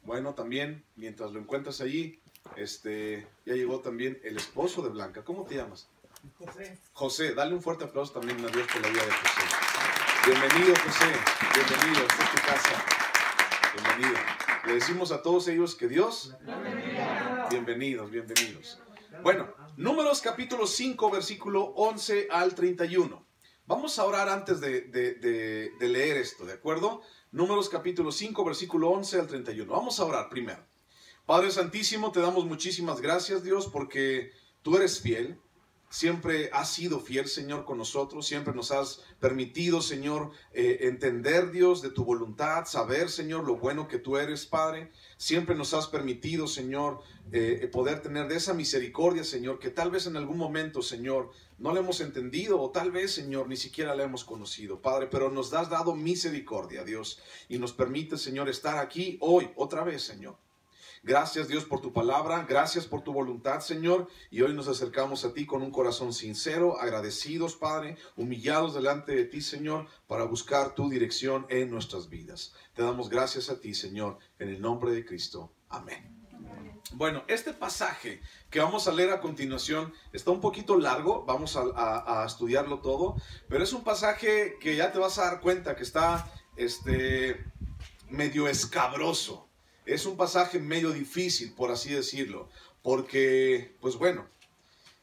Bueno, también, mientras lo encuentras allí, ya llegó también el esposo de Blanca. ¿Cómo te llamas? José. José, dale un fuerte aplauso también a Dios por la vida de José. Bienvenido, José. Bienvenido, esta es tu casa. Bienvenido. Le decimos a todos ellos que Dios... Bienvenidos, bienvenidos. Bueno, Números capítulo 5, versículo 11 al 31. Vamos a orar antes de leer esto, ¿de acuerdo? Números capítulo 5, versículo 11 al 31. Vamos a orar primero. Padre Santísimo, te damos muchísimas gracias, Dios, porque tú eres fiel. Siempre has sido fiel, Señor, con nosotros. Siempre nos has permitido, Señor, entender, Dios, de tu voluntad. Saber, Señor, lo bueno que tú eres, Padre. Siempre nos has permitido, Señor, poder tener de esa misericordia, Señor, que tal vez en algún momento, Señor, no la hemos entendido, o tal vez, Señor, ni siquiera la hemos conocido, Padre. Pero nos has dado misericordia, Dios, y nos permite, Señor, estar aquí hoy, otra vez, Señor. Gracias, Dios, por tu palabra, gracias por tu voluntad, Señor, y hoy nos acercamos a ti con un corazón sincero, agradecidos, Padre, humillados delante de ti, Señor, para buscar tu dirección en nuestras vidas. Te damos gracias a ti, Señor, en el nombre de Cristo. Amén. Bueno, este pasaje que vamos a leer a continuación está un poquito largo, vamos a estudiarlo todo, pero es un pasaje que ya te vas a dar cuenta que está medio escabroso. Es un pasaje medio difícil, por así decirlo, porque, pues bueno,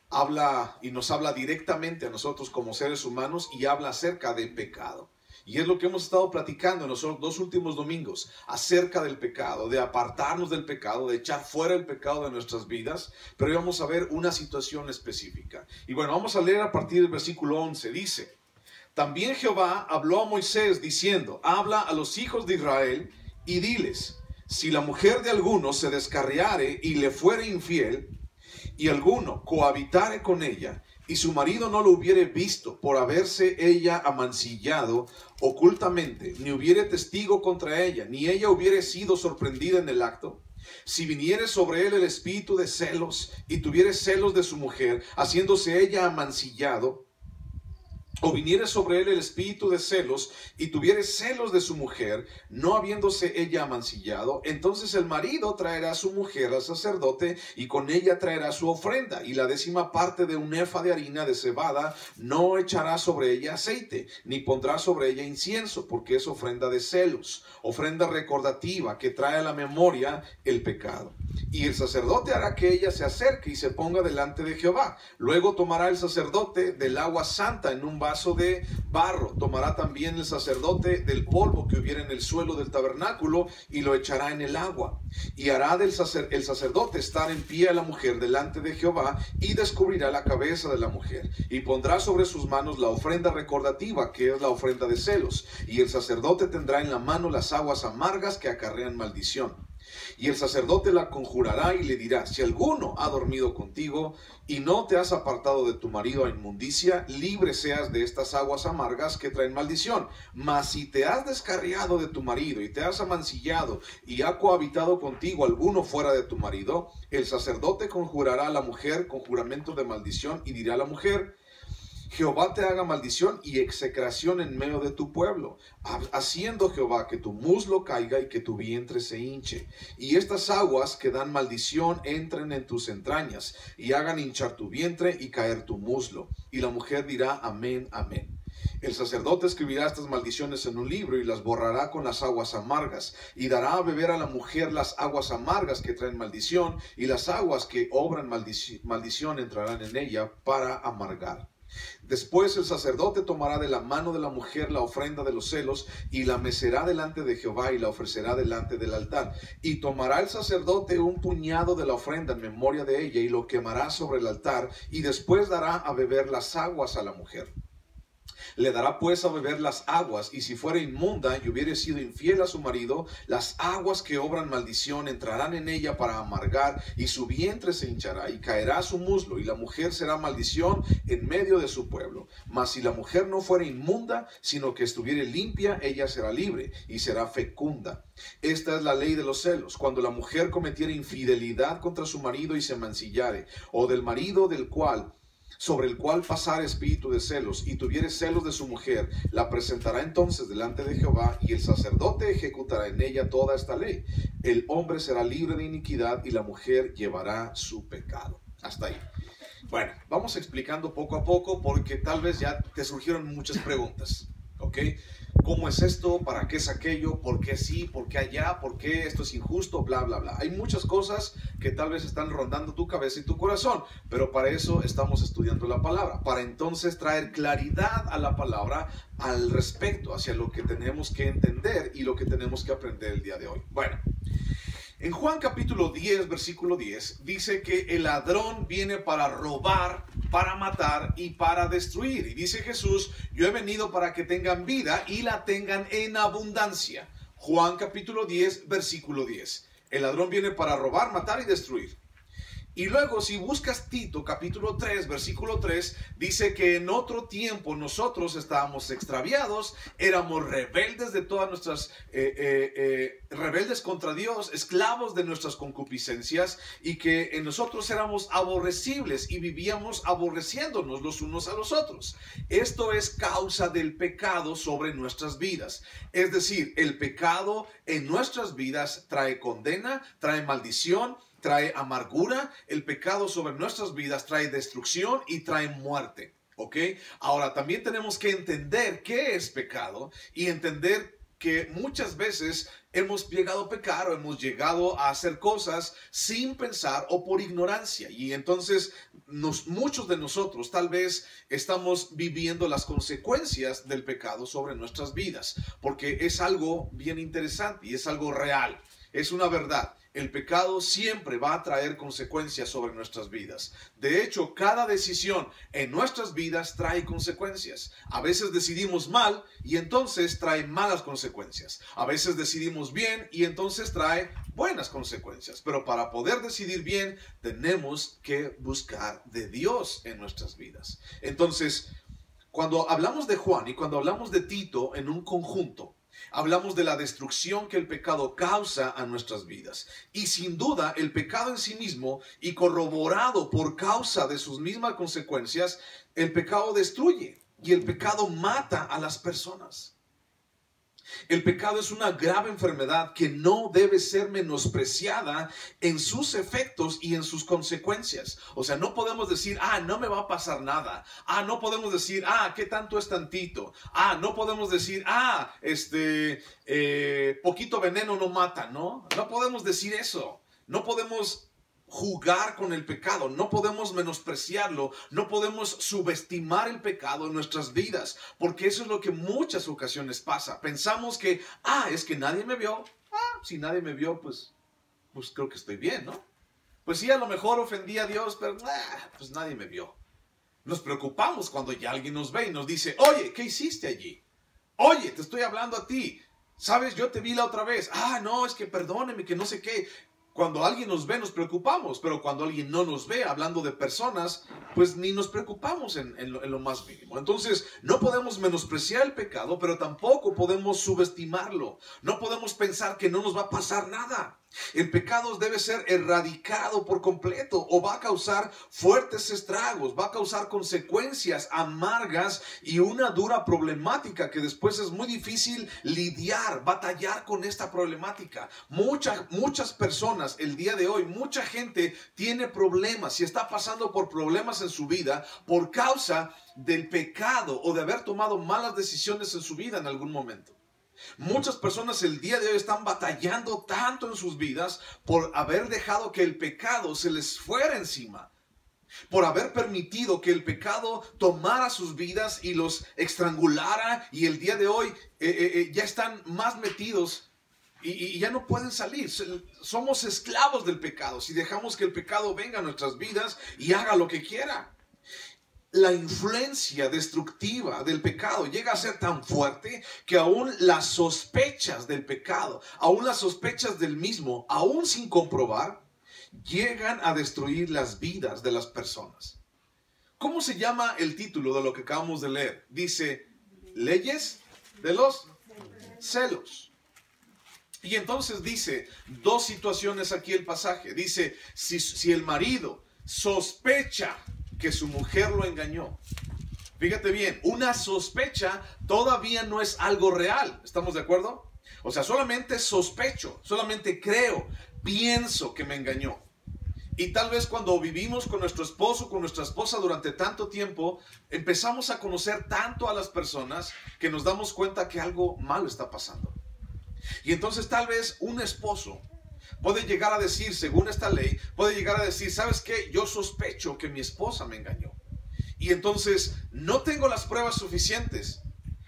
habla y nos habla directamente a nosotros como seres humanos y habla acerca del pecado. Y es lo que hemos estado platicando en los dos últimos domingos, acerca del pecado, de apartarnos del pecado, de echar fuera el pecado de nuestras vidas, pero hoy vamos a ver una situación específica. Y bueno, vamos a leer a partir del versículo 11, dice: También Jehová habló a Moisés diciendo, habla a los hijos de Israel y diles: si la mujer de alguno se descarriare y le fuere infiel, y alguno cohabitare con ella, y su marido no lo hubiere visto por haberse ella amancillado ocultamente, ni hubiere testigo contra ella, ni ella hubiere sido sorprendida en el acto, si viniere sobre él el espíritu de celos, y tuviere celos de su mujer, haciéndose ella amancillado, o viniere sobre él el espíritu de celos, y tuviere celos de su mujer, no habiéndose ella amancillado, entonces el marido traerá a su mujer al sacerdote, y con ella traerá su ofrenda, y la 10ª parte de un efa de harina de cebada, no echará sobre ella aceite, ni pondrá sobre ella incienso, porque es ofrenda de celos, ofrenda recordativa, que trae a la memoria el pecado. Y el sacerdote hará que ella se acerque y se ponga delante de Jehová. Luego tomará el sacerdote del agua santa en un vaso de barro. Tomará también el sacerdote del polvo que hubiera en el suelo del tabernáculo y lo echará en el agua. Y hará el sacerdote estar en pie a la mujer delante de Jehová, y descubrirá la cabeza de la mujer. Y pondrá sobre sus manos la ofrenda recordativa, que es la ofrenda de celos. Y el sacerdote tendrá en la mano las aguas amargas que acarrean maldición. Y el sacerdote la conjurará y le dirá: si alguno ha dormido contigo y no te has apartado de tu marido a inmundicia, libre seas de estas aguas amargas que traen maldición. Mas si te has descarriado de tu marido y te has amancillado y ha cohabitado contigo alguno fuera de tu marido, el sacerdote conjurará a la mujer con juramento de maldición y dirá a la mujer: Jehová te haga maldición y execración en medio de tu pueblo, haciendo Jehová que tu muslo caiga y que tu vientre se hinche. Y estas aguas que dan maldición entren en tus entrañas y hagan hinchar tu vientre y caer tu muslo. Y la mujer dirá: amén, amén. El sacerdote escribirá estas maldiciones en un libro y las borrará con las aguas amargas, y dará a beber a la mujer las aguas amargas que traen maldición, y las aguas que obran maldición entrarán en ella para amargar. Después el sacerdote tomará de la mano de la mujer la ofrenda de los celos, y la mecerá delante de Jehová, y la ofrecerá delante del altar. Y tomará el sacerdote un puñado de la ofrenda en memoria de ella, y lo quemará sobre el altar, y después dará a beber las aguas a la mujer. Le dará pues a beber las aguas, y si fuera inmunda y hubiere sido infiel a su marido, las aguas que obran maldición entrarán en ella para amargar, y su vientre se hinchará, y caerá su muslo, y la mujer será maldición en medio de su pueblo. Mas si la mujer no fuera inmunda, sino que estuviere limpia, ella será libre, y será fecunda. Esta es la ley de los celos: cuando la mujer cometiere infidelidad contra su marido y se mancillare, o del marido del cual sobre el cual pasar espíritu de celos, y tuviere celos de su mujer, la presentará entonces delante de Jehová, y el sacerdote ejecutará en ella toda esta ley. El hombre será libre de iniquidad, y la mujer llevará su pecado. Hasta ahí. Bueno, vamos explicando poco a poco, porque tal vez ya te surgieron muchas preguntas, ¿ok? ¿Cómo es esto? ¿Para qué es aquello? ¿Por qué sí? ¿Por qué allá? ¿Por qué esto es injusto? Bla, bla, bla. Hay muchas cosas que tal vez están rondando tu cabeza y tu corazón, pero para eso estamos estudiando la palabra, para entonces traer claridad a la palabra al respecto, hacia lo que tenemos que entender y lo que tenemos que aprender el día de hoy. Bueno, en Juan capítulo 10, versículo 10, dice que el ladrón viene para robar, para matar y para destruir. Y dice Jesús, yo he venido para que tengan vida y la tengan en abundancia. Juan capítulo 10, versículo 10. El ladrón viene para robar, matar y destruir. Y luego, si buscas Tito, capítulo 3, versículo 3, dice que en otro tiempo nosotros estábamos extraviados, éramos rebeldes de todas nuestras, rebeldes contra Dios, esclavos de nuestras concupiscencias, y que en nosotros éramos aborrecibles y vivíamos aborreciéndonos los unos a los otros. Esto es causa del pecado sobre nuestras vidas. Es decir, el pecado en nuestras vidas trae condena, trae maldición, trae amargura. El pecado sobre nuestras vidas trae destrucción y trae muerte, ¿ok? Ahora, también tenemos que entender qué es pecado y entender que muchas veces hemos llegado a pecar o hemos llegado a hacer cosas sin pensar o por ignorancia. Y entonces muchos de nosotros tal vez estamos viviendo las consecuencias del pecado sobre nuestras vidas, porque es algo bien interesante y es algo real, es una verdad. El pecado siempre va a traer consecuencias sobre nuestras vidas. De hecho, cada decisión en nuestras vidas trae consecuencias. A veces decidimos mal y entonces trae malas consecuencias. A veces decidimos bien y entonces trae buenas consecuencias. Pero para poder decidir bien, tenemos que buscar de Dios en nuestras vidas. Entonces, cuando hablamos de Juan y cuando hablamos de Tito en un conjunto, hablamos de la destrucción que el pecado causa a nuestras vidas. Y sin duda, el pecado en sí mismo, y corroborado por causa de sus mismas consecuencias, el pecado destruye y el pecado mata a las personas. El pecado es una grave enfermedad que no debe ser menospreciada en sus efectos y en sus consecuencias. O sea, no podemos decir, no me va a pasar nada. No podemos decir, ¿qué tanto es tantito? No podemos decir, poquito veneno no mata, ¿no? No podemos decir eso. No podemos jugar con el pecado, no podemos menospreciarlo, no podemos subestimar el pecado en nuestras vidas, porque eso es lo que muchas ocasiones pasa. Pensamos que, es que nadie me vio. Si nadie me vio, pues creo que estoy bien, ¿no? Pues sí, a lo mejor ofendí a Dios, pero pues nadie me vio. Nos preocupamos cuando ya alguien nos ve y nos dice, oye, ¿qué hiciste allí? Oye, te estoy hablando a ti. ¿Sabes? Yo te vi la otra vez. No, es que perdóneme, que no sé qué. Cuando alguien nos ve nos preocupamos, pero cuando alguien no nos ve, hablando de personas, pues ni nos preocupamos en lo más mínimo. Entonces, no podemos menospreciar el pecado, pero tampoco podemos subestimarlo. No podemos pensar que no nos va a pasar nada. El pecado debe ser erradicado por completo o va a causar fuertes estragos, va a causar consecuencias amargas y una dura problemática que después es muy difícil lidiar, batallar con esta problemática. Muchas personas el día de hoy, mucha gente tiene problemas y está pasando por problemas en su vida por causa del pecado o de haber tomado malas decisiones en su vida en algún momento. Muchas personas el día de hoy están batallando tanto en sus vidas por haber dejado que el pecado se les fuera encima, por haber permitido que el pecado tomara sus vidas y los estrangulara, y el día de hoy ya están más metidos y ya no pueden salir. Somos esclavos del pecado si dejamos que el pecado venga a nuestras vidas y haga lo que quiera. La influencia destructiva del pecado llega a ser tan fuerte que aún las sospechas del pecado, aún las sospechas del mismo, aún sin comprobar, llegan a destruir las vidas de las personas. ¿Cómo se llama el título de lo que acabamos de leer? Dice, leyes de los celos. Y entonces dice, dos situaciones aquí el pasaje. Dice, si el marido sospecha que su mujer lo engañó. Fíjate bien, una sospecha todavía no es algo real. ¿Estamos de acuerdo? O sea, solamente sospecho, solamente creo, pienso que me engañó. Y tal vez cuando vivimos con nuestro esposo, con nuestra esposa durante tanto tiempo, empezamos a conocer tanto a las personas que nos damos cuenta que algo malo está pasando. Y entonces tal vez un esposo puede llegar a decir, según esta ley, puede llegar a decir, ¿sabes qué? Yo sospecho que mi esposa me engañó. Y entonces no tengo las pruebas suficientes,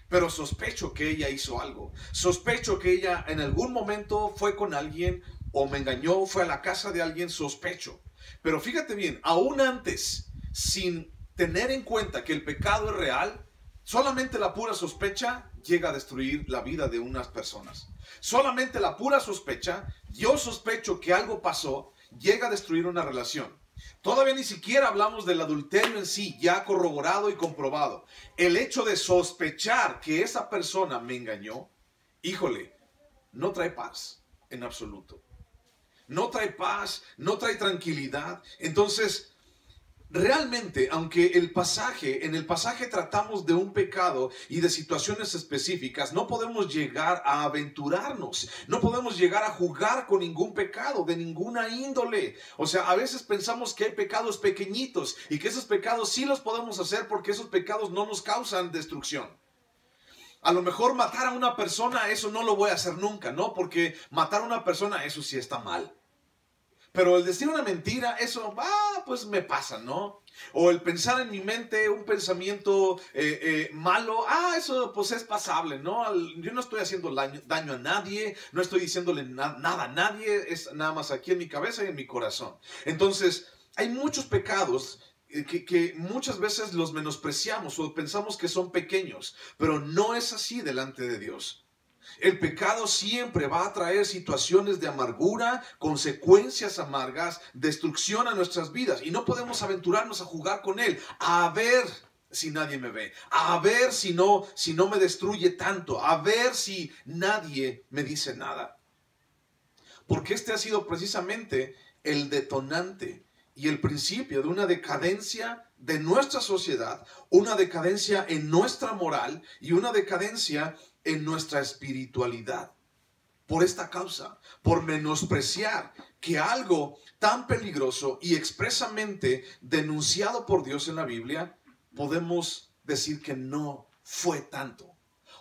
pero sospecho que ella hizo algo. Sospecho que ella en algún momento fue con alguien o me engañó, fue a la casa de alguien, sospecho. Pero fíjate bien, aún antes, sin tener en cuenta que el pecado es real, solamente la pura sospecha llega a destruir la vida de unas personas. Solamente la pura sospecha, yo sospecho que algo pasó, llega a destruir una relación. Todavía ni siquiera hablamos del adulterio en sí, ya corroborado y comprobado. El hecho de sospechar que esa persona me engañó, híjole, no trae paz en absoluto. No trae paz, no trae tranquilidad. Entonces, realmente, aunque en el pasaje tratamos de un pecado y de situaciones específicas, no podemos llegar a aventurarnos, no podemos llegar a jugar con ningún pecado, de ninguna índole. O sea, a veces pensamos que hay pecados pequeñitos y que esos pecados sí los podemos hacer porque esos pecados no nos causan destrucción. A lo mejor matar a una persona, eso no lo voy a hacer nunca, ¿no? Porque matar a una persona, eso sí está mal. Pero el decir una mentira, eso, pues me pasa, ¿no? O el pensar en mi mente un pensamiento malo, eso pues es pasable, ¿no? Yo no estoy haciendo daño a nadie, no estoy diciéndole nada a nadie, es nada más aquí en mi cabeza y en mi corazón. Entonces, hay muchos pecados que muchas veces los menospreciamos o pensamos que son pequeños, pero no es así delante de Dios. El pecado siempre va a traer situaciones de amargura, consecuencias amargas, destrucción a nuestras vidas. Y no podemos aventurarnos a jugar con él, a ver si nadie me ve, a ver si no me destruye tanto, a ver si nadie me dice nada. Porque este ha sido precisamente el detonante y el principio de una decadencia de nuestra sociedad, una decadencia en nuestra moral y una decadencia en nuestra espiritualidad. Por esta causa, por menospreciar que algo tan peligroso y expresamente denunciado por Dios en la Biblia, podemos decir que no fue tanto,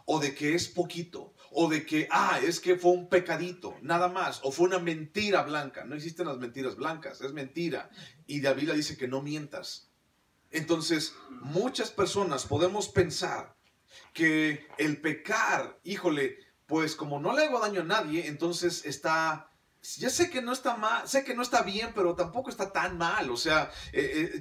o de que es poquito, o de que, es que fue un pecadito, nada más, o fue una mentira blanca. No existen las mentiras blancas, es mentira. Y la Biblia dice que no mientas. Entonces, muchas personas podemos pensar que el pecar, híjole, pues como no le hago daño a nadie, entonces ya sé que no está mal, sé que no está bien, pero tampoco está tan mal. O sea,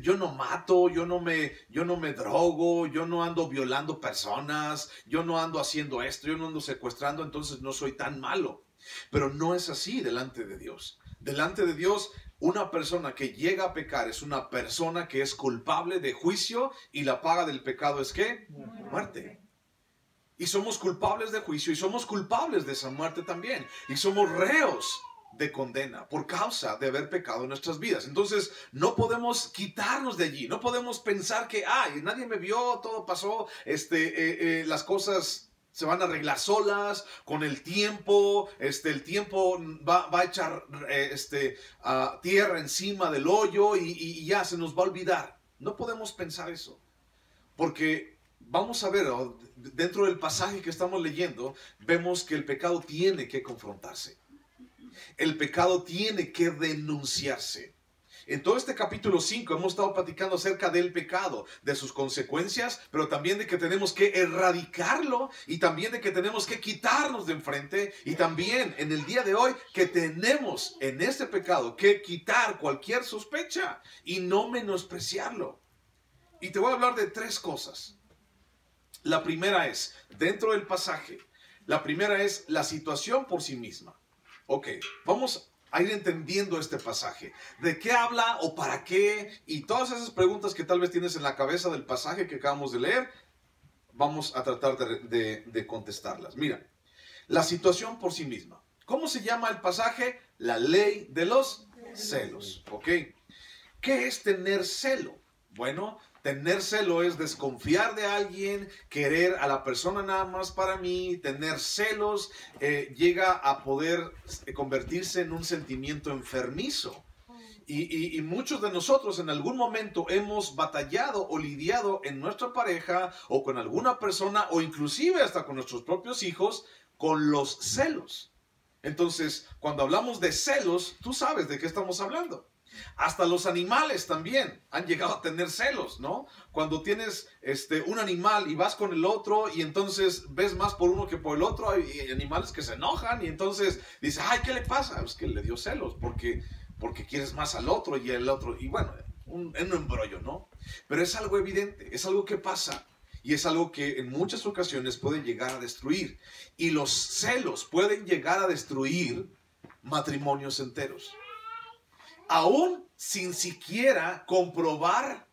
yo no mato, yo no me drogo, yo no ando violando personas, yo no ando haciendo esto, yo no ando secuestrando, entonces no soy tan malo. Pero no es así delante de Dios. Delante de Dios, una persona que llega a pecar es una persona que es culpable de juicio y la paga del pecado es ¿qué? Muerte. Y somos culpables de juicio y somos culpables de esa muerte también. Y somos reos de condena por causa de haber pecado en nuestras vidas. Entonces no podemos quitarnos de allí. No podemos pensar que, nadie me vio, todo pasó, las cosas se van a arreglar solas con el tiempo. El tiempo va a echar tierra encima del hoyo y ya se nos va a olvidar. No podemos pensar eso. Porque vamos a ver, dentro del pasaje que estamos leyendo, vemos que el pecado tiene que confrontarse. El pecado tiene que denunciarse. En todo este capítulo 5 hemos estado platicando acerca del pecado, de sus consecuencias, pero también de que tenemos que erradicarlo y también de que tenemos que quitarnos de enfrente y también en el día de hoy que tenemos en este pecado que quitar cualquier sospecha y no menospreciarlo. Y te voy a hablar de 3 cosas. La primera es, dentro del pasaje, la primera es la situación por sí misma. Ok, vamos a ir entendiendo este pasaje. ¿De qué habla o para qué? Y todas esas preguntas que tal vez tienes en la cabeza del pasaje que acabamos de leer, vamos a tratar de contestarlas. Mira, la situación por sí misma. ¿Cómo se llama el pasaje? La ley de los celos. Ok, ¿qué es tener celo? Bueno, tener celo es desconfiar de alguien, querer a la persona nada más para mí. Tener celos llega a poder convertirse en un sentimiento enfermizo. Y muchos de nosotros en algún momento hemos batallado o lidiado en nuestra pareja o con alguna persona o inclusive hasta con nuestros propios hijos con los celos. Entonces, cuando hablamos de celos, tú sabes de qué estamos hablando. Hasta los animales también han llegado a tener celos, ¿no? Cuando tienes un animal y vas con el otro y entonces ves más por uno que por el otro, hay animales que se enojan y entonces dices, ay, ¿qué le pasa? Es que le dio celos porque quieres más al otro y el otro, y bueno, un embrollo, ¿no? Pero es algo evidente, es algo que pasa y es algo que en muchas ocasiones puede llegar a destruir. Y los celos pueden llegar a destruir matrimonios enteros, aún sin siquiera comprobar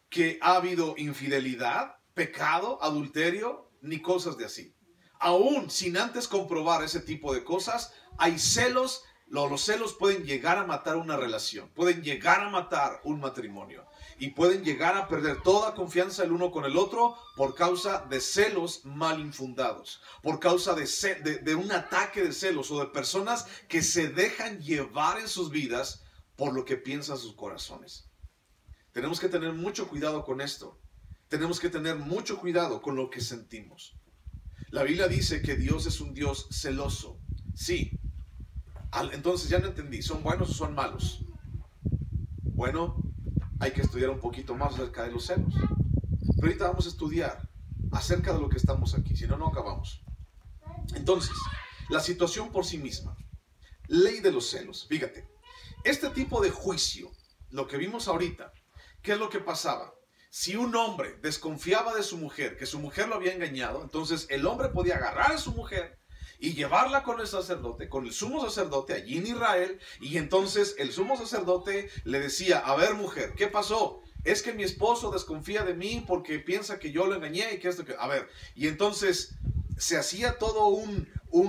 que ha habido infidelidad, pecado, adulterio, ni cosas de así. Aún sin antes comprobar ese tipo de cosas, hay celos. Los celos pueden llegar a matar una relación, pueden llegar a matar un matrimonio y pueden llegar a perder toda confianza el uno con el otro por causa de celos mal infundados, por causa de un ataque de celos o de personas que se dejan llevar en sus vidas por lo que piensan sus corazones. Tenemos que tener mucho cuidado con esto. Tenemos que tener mucho cuidado con lo que sentimos. La Biblia dice que Dios es un Dios celoso. Sí. Entonces ya no entendí, ¿son buenos o son malos? Bueno, hay que estudiar un poquito más acerca de los celos. Pero ahorita vamos a estudiar acerca de lo que estamos aquí, si no, no acabamos. Entonces, la situación por sí misma. Ley de los celos. Fíjate, este tipo de juicio, lo que vimos ahorita, ¿qué es lo que pasaba? Si un hombre desconfiaba de su mujer, que su mujer lo había engañado, entonces el hombre podía agarrar a su mujer y llevarla con el sacerdote, con el sumo sacerdote allí en Israel, y entonces el sumo sacerdote le decía, a ver mujer, ¿qué pasó? Es que mi esposo desconfía de mí porque piensa que yo lo engañé y que esto, a ver, y entonces se hacía todo un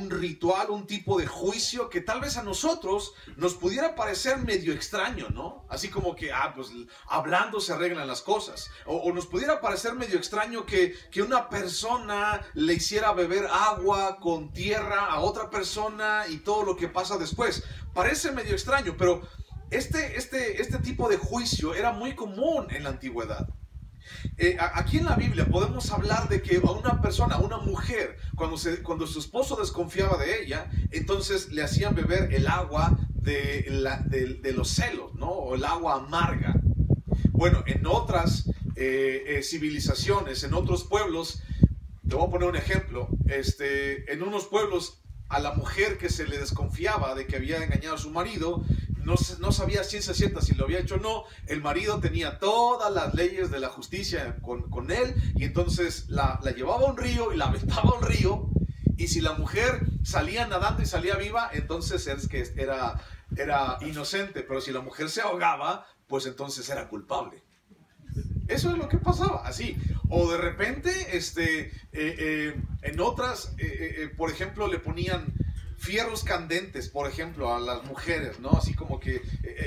ritual, un tipo de juicio que tal vez a nosotros nos pudiera parecer medio extraño, ¿no? Así como que, pues hablando se arreglan las cosas. O nos pudiera parecer medio extraño que una persona le hiciera beber agua con tierra a otra persona y todo lo que pasa después. Parece medio extraño, pero este tipo de juicio era muy común en la antigüedad. Aquí en la Biblia podemos hablar de que a una persona, a una mujer, cuando su esposo desconfiaba de ella, entonces le hacían beber el agua de los celos, ¿no? O el agua amarga. Bueno, en otras civilizaciones, en otros pueblos, te voy a poner un ejemplo, en unos pueblos a la mujer que se le desconfiaba de que había engañado a su marido, no sabía ciencia cierta si lo había hecho o no. El marido tenía todas las leyes de la justicia con él, y entonces la llevaba a un río y la aventaba a un río, y si la mujer salía nadando y salía viva, entonces es que era inocente, pero si la mujer se ahogaba, pues entonces era culpable. Eso es lo que pasaba, así. O de repente, en otras, por ejemplo, le ponían fierros candentes, por ejemplo, a las mujeres, ¿no? Así como que,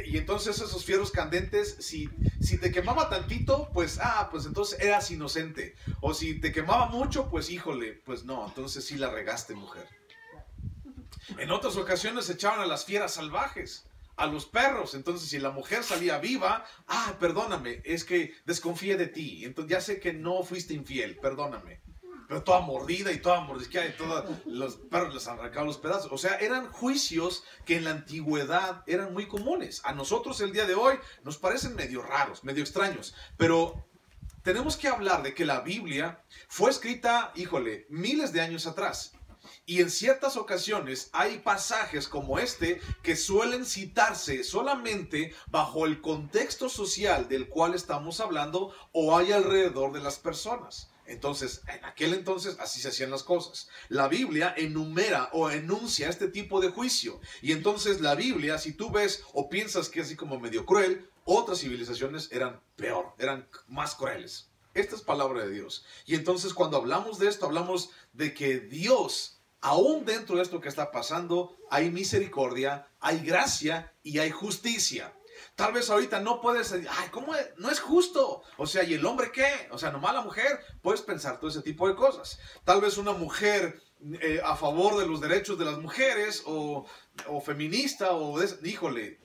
y entonces esos fierros candentes, si te quemaba tantito, pues entonces eras inocente. O si te quemaba mucho, pues híjole, pues no, entonces sí la regaste, mujer. En otras ocasiones echaban a las fieras salvajes, a los perros. Entonces si la mujer salía viva, perdóname, es que desconfié de ti, entonces ya sé que no fuiste infiel, perdóname. Pero toda mordida y toda mordisqueada y todos los perros les arrancaban los pedazos. O sea, eran juicios que en la antigüedad eran muy comunes. A nosotros el día de hoy nos parecen medio raros, medio extraños. Pero tenemos que hablar de que la Biblia fue escrita, híjole, miles de años atrás. Y en ciertas ocasiones hay pasajes como este que suelen citarse solamente bajo el contexto social del cual estamos hablando o hay alrededor de las personas. Entonces, en aquel entonces así se hacían las cosas. La Biblia enumera o enuncia este tipo de juicio. Y entonces la Biblia, si tú ves o piensas que es así como medio cruel, otras civilizaciones eran peor, eran más crueles. Esta es palabra de Dios. Y entonces cuando hablamos de esto, hablamos de que Dios, aún dentro de esto que está pasando, hay misericordia, hay gracia y hay justicia. Tal vez ahorita no puedes decir, ay, ¿cómo es? No es justo. O sea, ¿y el hombre qué? O sea, nomás la mujer. Puedes pensar todo ese tipo de cosas. Tal vez una mujer a favor de los derechos de las mujeres o feminista híjole,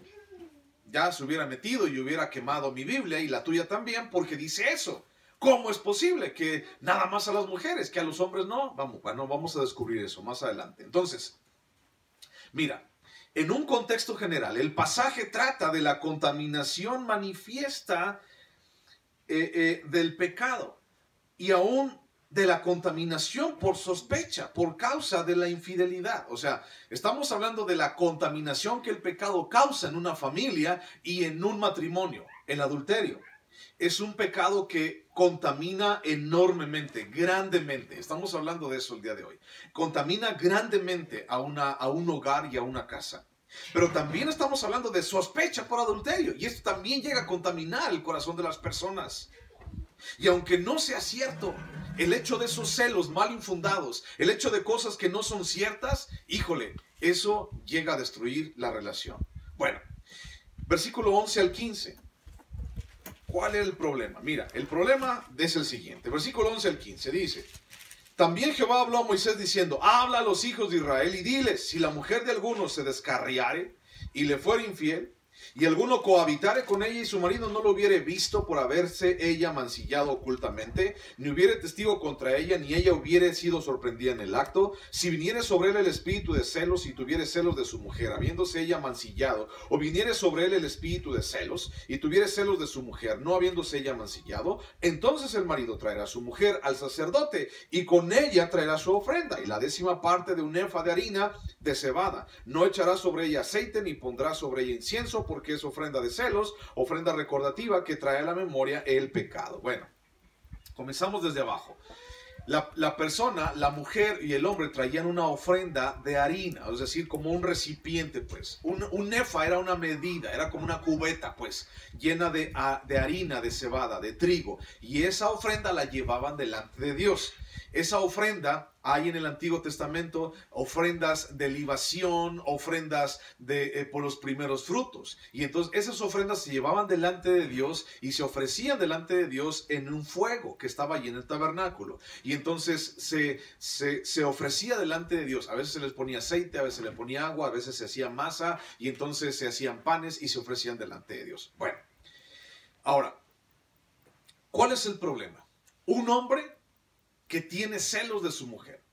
ya se hubiera metido y hubiera quemado mi Biblia y la tuya también porque dice eso. ¿Cómo es posible que nada más a las mujeres, que a los hombres no? Vamos a descubrir eso más adelante. Entonces, mira, en un contexto general, el pasaje trata de la contaminación manifiesta del pecado y aún de la contaminación por sospecha, por causa de la infidelidad. O sea, estamos hablando de la contaminación que el pecado causa en una familia y en un matrimonio, el adulterio. Es un pecado que contamina enormemente, grandemente. Estamos hablando de eso el día de hoy. Contamina grandemente a un hogar y a una casa. Pero también estamos hablando de sospecha por adulterio. Y esto también llega a contaminar el corazón de las personas. Y aunque no sea cierto, el hecho de esos celos mal infundados, el hecho de cosas que no son ciertas, híjole, eso llega a destruir la relación. Bueno, versículo 11 al 15. ¿Cuál es el problema? Mira, el problema es el siguiente. Versículo 11 al 15 dice: también Jehová habló a Moisés diciendo, habla a los hijos de Israel y diles, si la mujer de alguno se descarriare y le fuere infiel, y alguno cohabitare con ella y su marido no lo hubiere visto por haberse ella mancillado ocultamente, ni hubiere testigo contra ella, ni ella hubiere sido sorprendida en el acto, si viniere sobre él el espíritu de celos y tuviere celos de su mujer, habiéndose ella mancillado, o viniere sobre él el espíritu de celos y tuviere celos de su mujer, no habiéndose ella mancillado, entonces el marido traerá a su mujer al sacerdote y con ella traerá su ofrenda y la 10ª parte de un efa de harina de cebada. No echará sobre ella aceite ni pondrá sobre ella incienso, porque es ofrenda de celos, ofrenda recordativa que trae a la memoria el pecado. Bueno, comenzamos desde abajo. La persona, la mujer y el hombre traían una ofrenda de harina, es decir, como un recipiente, pues. Un efa era una medida, era como una cubeta, pues, llena de harina, de cebada, de trigo. Y esa ofrenda la llevaban delante de Dios. Esa ofrenda, hay en el Antiguo Testamento ofrendas de libación, ofrendas por los primeros frutos. Y entonces esas ofrendas se llevaban delante de Dios y se ofrecían delante de Dios en un fuego que estaba allí en el tabernáculo. Y entonces se ofrecía delante de Dios. A veces se les ponía aceite, a veces se le ponía agua, a veces se hacía masa y entonces se hacían panes y se ofrecían delante de Dios. Bueno, ahora, ¿cuál es el problema? Un hombre que tiene celos de su mujer.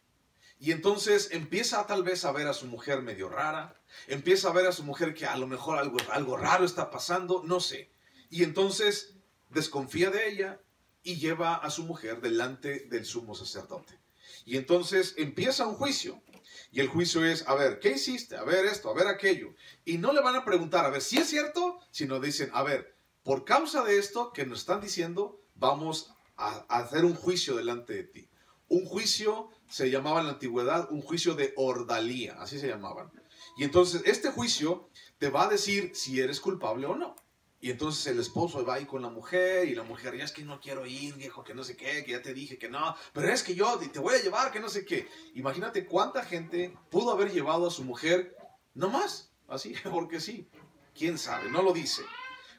Y entonces empieza tal vez a ver a su mujer medio rara, empieza a ver a su mujer que a lo mejor algo raro está pasando, no sé. Y entonces desconfía de ella y lleva a su mujer delante del sumo sacerdote. Y entonces empieza un juicio. Y el juicio es, a ver, ¿qué hiciste? A ver esto, a ver aquello. Y no le van a preguntar, a ver si es cierto, sino dicen, a ver, por causa de esto que nos están diciendo, vamos a hacer un juicio delante de ti. Un juicio se llamaba en la antigüedad un juicio de ordalía, así se llamaban. Y entonces este juicio te va a decir si eres culpable o no. Y entonces el esposo va ahí con la mujer y la mujer, ya es que no quiero ir, viejo, que no sé qué, que ya te dije que no, pero es que yo te voy a llevar, que no sé qué. Imagínate cuánta gente pudo haber llevado a su mujer nomás, así, porque sí. ¿Quién sabe? No lo dice.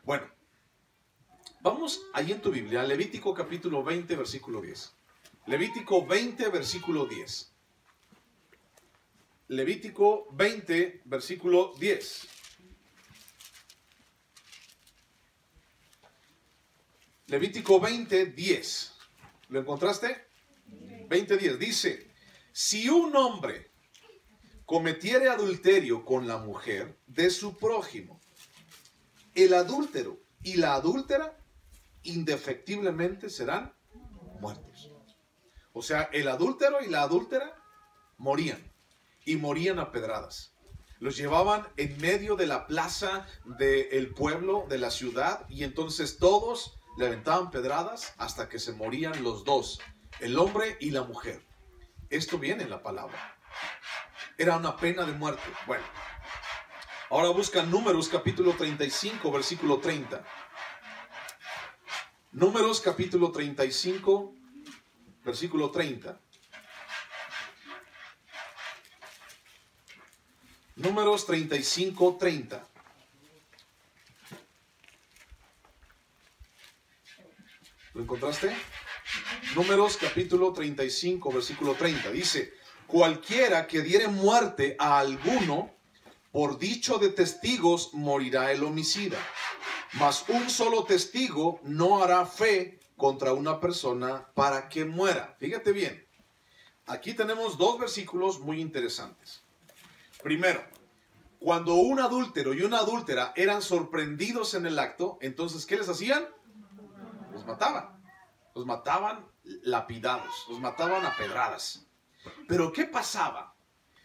Bueno, vamos ahí en tu Biblia, Levítico capítulo 20, versículo 10. Levítico 20, versículo 10. Levítico 20, versículo 10. Levítico 20, 10. ¿Lo encontraste? 20, 10. Dice, si un hombre cometiere adulterio con la mujer de su prójimo, el adúltero y la adúltera indefectiblemente serán muertos. O sea, el adúltero y la adúltera morían, y morían a pedradas. Los llevaban en medio de la plaza del pueblo, de la ciudad, y entonces todos le aventaban pedradas hasta que se morían los dos, el hombre y la mujer. Esto viene en la palabra. Era una pena de muerte. Bueno, ahora busca Números capítulo 35, versículo 30. Números capítulo 35, versículo 30. Números 35, 30. encontraste? Números capítulo 35, versículo 30. Dice, cualquiera que diere muerte a alguno, por dicho de testigos morirá el homicida. Mas un solo testigo no hará fe contra una persona para que muera. Fíjate bien. Aquí tenemos dos versículos muy interesantes. Primero, cuando un adúltero y una adúltera eran sorprendidos en el acto, entonces, ¿qué les hacían? Los mataban. Los mataban lapidados. Los mataban a pedradas. Pero ¿qué pasaba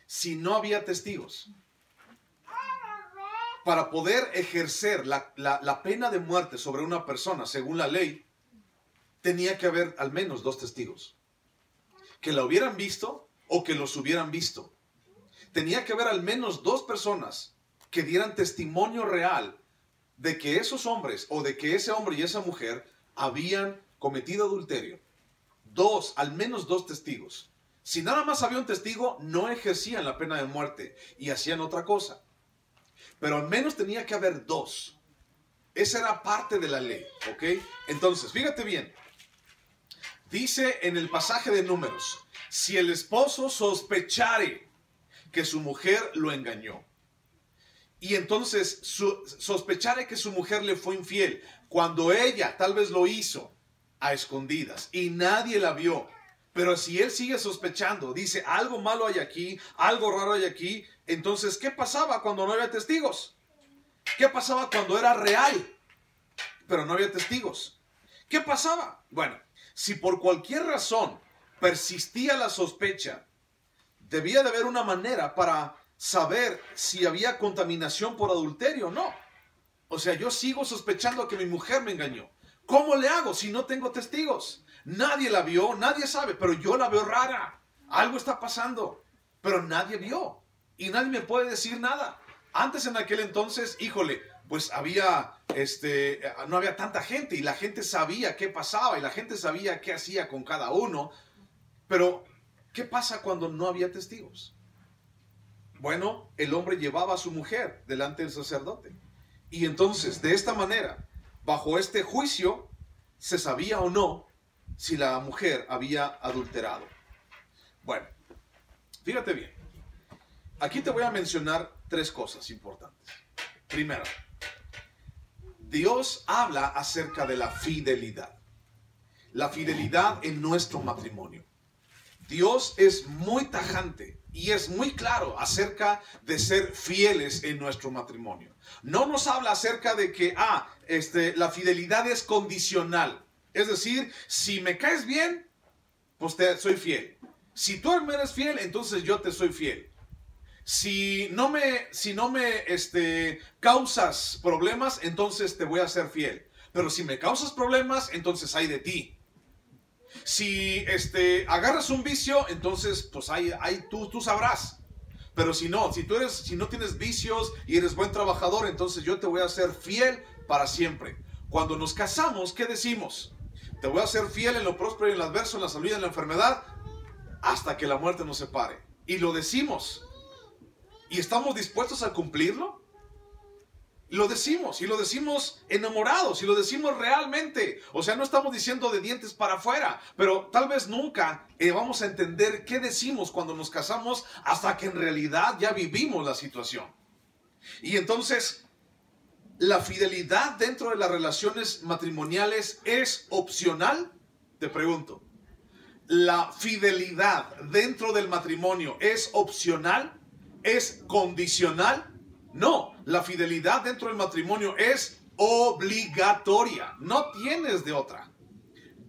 si no había testigos? Para poder ejercer la pena de muerte sobre una persona, según la ley, tenía que haber al menos dos testigos. Que la hubieran visto o que los hubieran visto. Tenía que haber al menos dos personas que dieran testimonio real de que esos hombres o de que ese hombre y esa mujer habían cometido adulterio. Al menos dos testigos. Si nada más había un testigo, no ejercían la pena de muerte y hacían otra cosa. Pero al menos tenía que haber dos. Esa era parte de la ley, ¿ok? Entonces, fíjate bien. Dice en el pasaje de Números, si el esposo sospechare que su mujer lo engañó, y entonces sospechare que su mujer le fue infiel, cuando ella tal vez lo hizo a escondidas y nadie la vio, pero si él sigue sospechando, dice algo malo hay aquí, algo raro hay aquí, entonces ¿qué pasaba cuando no había testigos? ¿Qué pasaba cuando era real, pero no había testigos? ¿Qué pasaba? Bueno, si por cualquier razón persistía la sospecha, debía de haber una manera para saber si había contaminación por adulterio o no. O sea, yo sigo sospechando que mi mujer me engañó. ¿Cómo le hago si no tengo testigos? Nadie la vio, nadie sabe, pero yo la veo rara. Algo está pasando, pero nadie vio y nadie me puede decir nada. Antes en aquel entonces, híjole, pues no había tanta gente y la gente sabía qué pasaba y la gente sabía qué hacía con cada uno. Pero, ¿qué pasa cuando no había testigos? Bueno, el hombre llevaba a su mujer delante del sacerdote. Y entonces, de esta manera, bajo este juicio, se sabía o no si la mujer había adulterado. Bueno, fíjate bien. Aquí te voy a mencionar tres cosas importantes. Primero, Dios habla acerca de la fidelidad. La fidelidad en nuestro matrimonio. Dios es muy tajante y es muy claro acerca de ser fieles en nuestro matrimonio. No nos habla acerca de que, la fidelidad es condicional. Es decir, si me caes bien, pues te soy fiel. Si tú me eres fiel, entonces yo te soy fiel. Si no me causas problemas, entonces te voy a ser fiel. Pero si me causas problemas, entonces hay de ti. Si agarras un vicio, entonces pues tú sabrás. Pero si no tienes vicios y eres buen trabajador, entonces yo te voy a ser fiel para siempre. Cuando nos casamos, ¿qué decimos? Te voy a ser fiel en lo próspero y en lo adverso, en la salud y en la enfermedad, hasta que la muerte nos separe. Y lo decimos. ¿Y estamos dispuestos a cumplirlo? Lo decimos, y lo decimos enamorados, y lo decimos realmente. O sea, no estamos diciendo de dientes para afuera, pero tal vez nunca vamos a entender qué decimos cuando nos casamos hasta que en realidad ya vivimos la situación. Y entonces, ¿la fidelidad dentro de las relaciones matrimoniales es opcional? Te pregunto. ¿La fidelidad dentro del matrimonio es opcional? ¿Es condicional? No, la fidelidad dentro del matrimonio es obligatoria. No tienes de otra.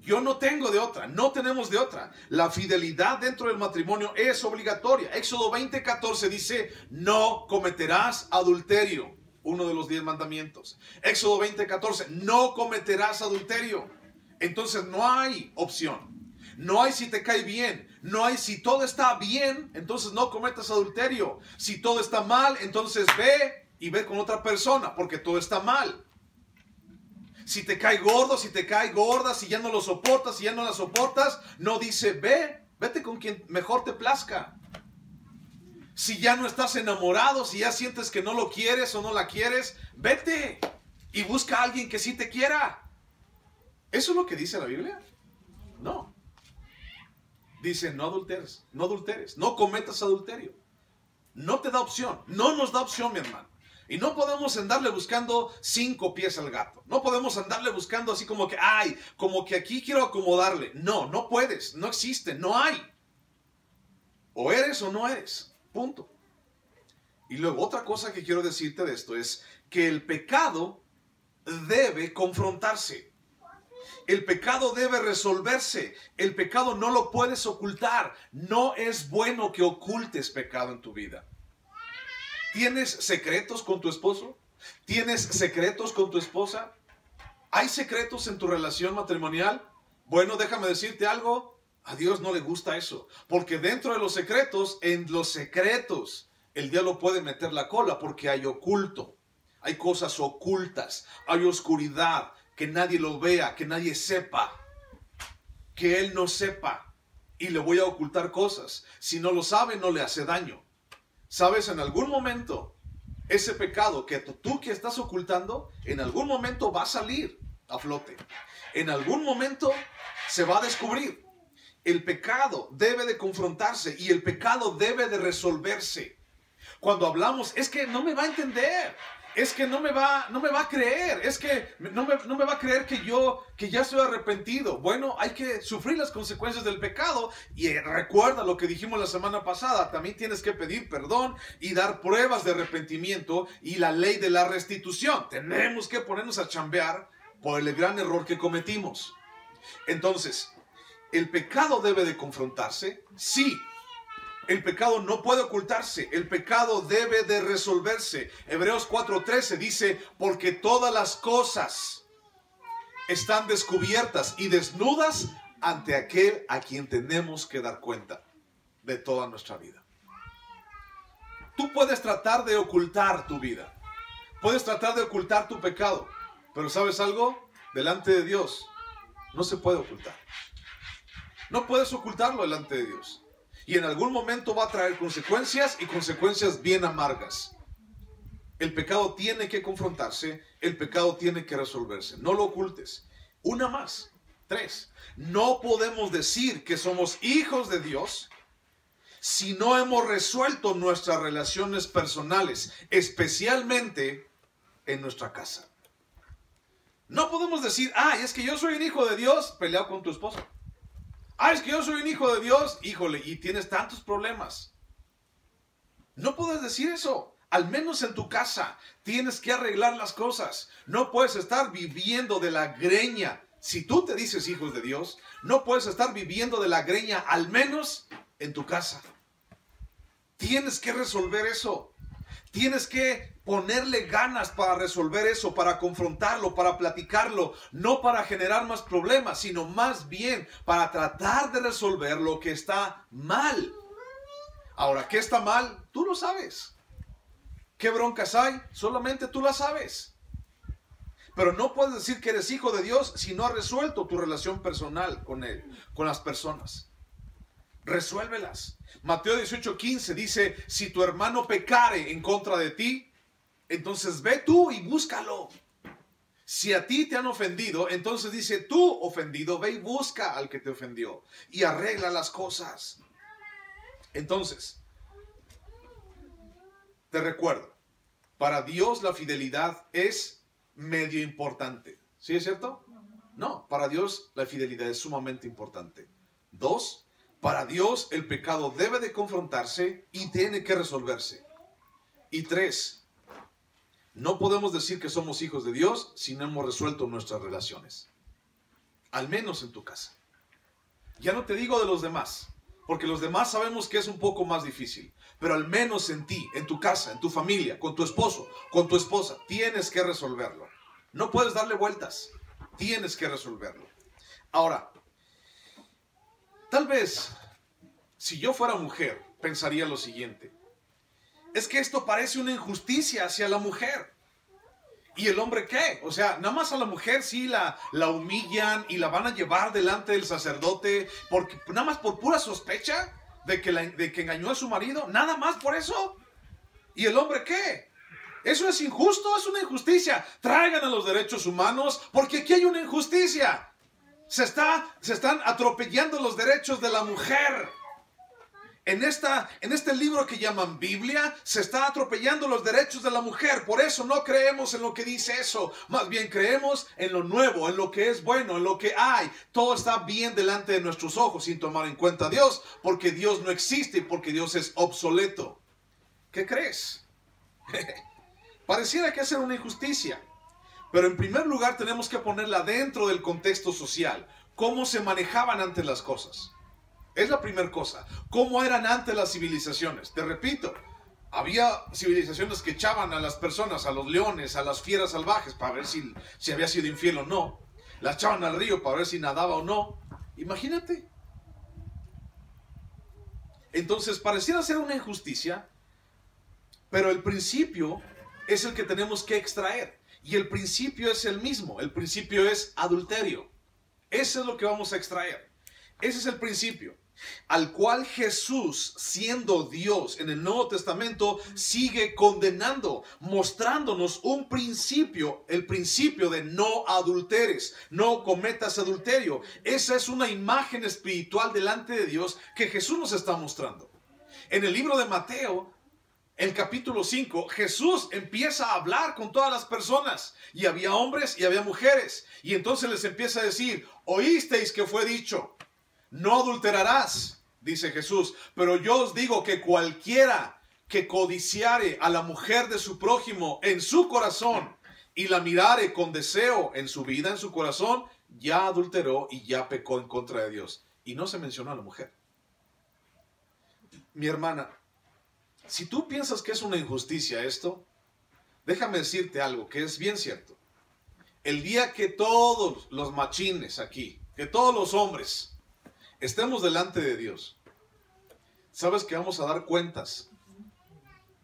Yo no tengo de otra. No tenemos de otra. La fidelidad dentro del matrimonio es obligatoria. Éxodo 20:14 dice, no cometerás adulterio. Uno de los 10 mandamientos. Éxodo 20:14, no cometerás adulterio. Entonces no hay opción. No hay si te cae bien. No hay si todo está bien, entonces no cometas adulterio. Si todo está mal, entonces ve con otra persona, porque todo está mal. Si te cae gordo, si te cae gorda, si ya no lo soportas, si ya no la soportas, no dice vete con quien mejor te plazca. Si ya no estás enamorado, si ya sientes que no lo quieres o no la quieres, vete y busca a alguien que sí te quiera. ¿Eso es lo que dice la Biblia? No. Dice, no adulteres, no adulteres, no cometas adulterio. No te da opción, no nos da opción, mi hermano. Y no podemos andarle buscando 5 pies al gato. No podemos andarle buscando así como que, ay, como que aquí quiero acomodarle. No, no puedes, no existe, no hay. O eres o no eres, punto. Y luego otra cosa que quiero decirte de esto es que el pecado debe confrontarse. El pecado debe resolverse. El pecado no lo puedes ocultar. No es bueno que ocultes pecado en tu vida. ¿Tienes secretos con tu esposo? ¿Tienes secretos con tu esposa? ¿Hay secretos en tu relación matrimonial? Bueno, déjame decirte algo. A Dios no le gusta eso. Porque dentro de los secretos, en los secretos, el diablo puede meter la cola porque hay oculto. Hay cosas ocultas. Hay oscuridad. Que nadie lo vea, que nadie sepa. Que él no sepa. Y le voy a ocultar cosas. Si no lo sabe, no le hace daño. ¿Sabes? En algún momento, ese pecado que tú que estás ocultando, en algún momento va a salir a flote. En algún momento se va a descubrir. El pecado debe de confrontarse y el pecado debe de resolverse. Cuando hablamos, es que no me va a entender. Es que no me va a creer. Es que no me va a creer que ya estoy arrepentido. Bueno, hay que sufrir las consecuencias del pecado. Y recuerda lo que dijimos la semana pasada. También tienes que pedir perdón y dar pruebas de arrepentimiento y la ley de la restitución. Tenemos que ponernos a chambear por el gran error que cometimos. Entonces, ¿el pecado debe de confrontarse? Sí. El pecado no puede ocultarse, el pecado debe de resolverse. Hebreos 4:13 dice, porque todas las cosas están descubiertas y desnudas ante aquel a quien tenemos que dar cuenta de toda nuestra vida. Tú puedes tratar de ocultar tu vida, puedes tratar de ocultar tu pecado, pero ¿sabes algo? Delante de Dios no se puede ocultar. No puedes ocultarlo delante de Dios. Y en algún momento va a traer consecuencias y consecuencias bien amargas. El pecado tiene que confrontarse, el pecado tiene que resolverse. No lo ocultes. Una más. 3. No podemos decir que somos hijos de Dios si no hemos resuelto nuestras relaciones personales, especialmente en nuestra casa. No podemos decir, es que yo soy un hijo de Dios, peleado con tu esposa. Es que yo soy un hijo de Dios, híjole, y tienes tantos problemas. No puedes decir eso. Al menos en tu casa tienes que arreglar las cosas. No puedes estar viviendo de la greña. Si tú te dices hijos de Dios, no puedes estar viviendo de la greña, al menos en tu casa. Tienes que resolver eso. Tienes que ponerle ganas para resolver eso, para confrontarlo, para platicarlo, no para generar más problemas, sino más bien para tratar de resolver lo que está mal. Ahora, ¿qué está mal? Tú lo sabes. ¿Qué broncas hay? Solamente tú las sabes. Pero no puedes decir que eres hijo de Dios si no has resuelto tu relación personal con Él, con las personas. Resuélvelas. Mateo 18:15 dice, si tu hermano pecare en contra de ti, entonces ve tú y búscalo. Si a ti te han ofendido, entonces dice tú, ofendido, ve y busca al que te ofendió y arregla las cosas. Entonces, te recuerdo, para Dios la fidelidad es medio importante. ¿Sí es cierto? No, para Dios la fidelidad es sumamente importante. 2, para Dios el pecado debe de confrontarse y tiene que resolverse. Y 3, no podemos decir que somos hijos de Dios si no hemos resuelto nuestras relaciones. Al menos en tu casa. Ya no te digo de los demás, porque los demás sabemos que es un poco más difícil. Pero al menos en ti, en tu casa, en tu familia, con tu esposo, con tu esposa, tienes que resolverlo. No puedes darle vueltas. Tienes que resolverlo. Ahora, tal vez, si yo fuera mujer, pensaría lo siguiente. Es que esto parece una injusticia hacia la mujer. ¿Y el hombre qué? O sea, nada más a la mujer sí la humillan y la van a llevar delante del sacerdote, porque nada más por pura sospecha de que engañó a su marido. Nada más por eso. ¿Y el hombre qué? Eso es injusto, es una injusticia. Traigan a los derechos humanos, porque aquí hay una injusticia. Se están atropellando los derechos de la mujer. En este libro que llaman Biblia, se está atropellando los derechos de la mujer. Por eso no creemos en lo que dice eso. Más bien creemos en lo nuevo, en lo que es bueno, en lo que hay. Todo está bien delante de nuestros ojos sin tomar en cuenta a Dios, porque Dios no existe y porque Dios es obsoleto. ¿Qué crees? Pareciera que es una injusticia. Pero en primer lugar tenemos que ponerla dentro del contexto social. ¿Cómo se manejaban antes las cosas? Es la primera cosa. ¿Cómo eran antes las civilizaciones? Te repito, había civilizaciones que echaban a las personas, a los leones, a las fieras salvajes para ver si había sido infiel o no. Las echaban al río para ver si nadaba o no. Imagínate. Entonces pareciera ser una injusticia, pero el principio es el que tenemos que extraer. Y el principio es el mismo. El principio es adulterio. Eso es lo que vamos a extraer. Ese es el principio, al cual Jesús, siendo Dios en el Nuevo Testamento, sigue condenando, mostrándonos un principio, el principio de no adulteres, no cometas adulterio. Esa es una imagen espiritual delante de Dios que Jesús nos está mostrando. En el libro de Mateo, el capítulo 5, Jesús empieza a hablar con todas las personas, y había hombres y había mujeres, y entonces les empieza a decir: oísteis que fue dicho, no adulterarás, dice Jesús, pero yo os digo que cualquiera que codiciare a la mujer de su prójimo en su corazón y la mirare con deseo en su vida, en su corazón, ya adulteró y ya pecó en contra de Dios. Y no se mencionó a la mujer. Mi hermana, si tú piensas que es una injusticia esto, déjame decirte algo que es bien cierto. El día que todos los machines aquí, que todos los hombres estemos delante de Dios, ¿sabes que vamos a dar cuentas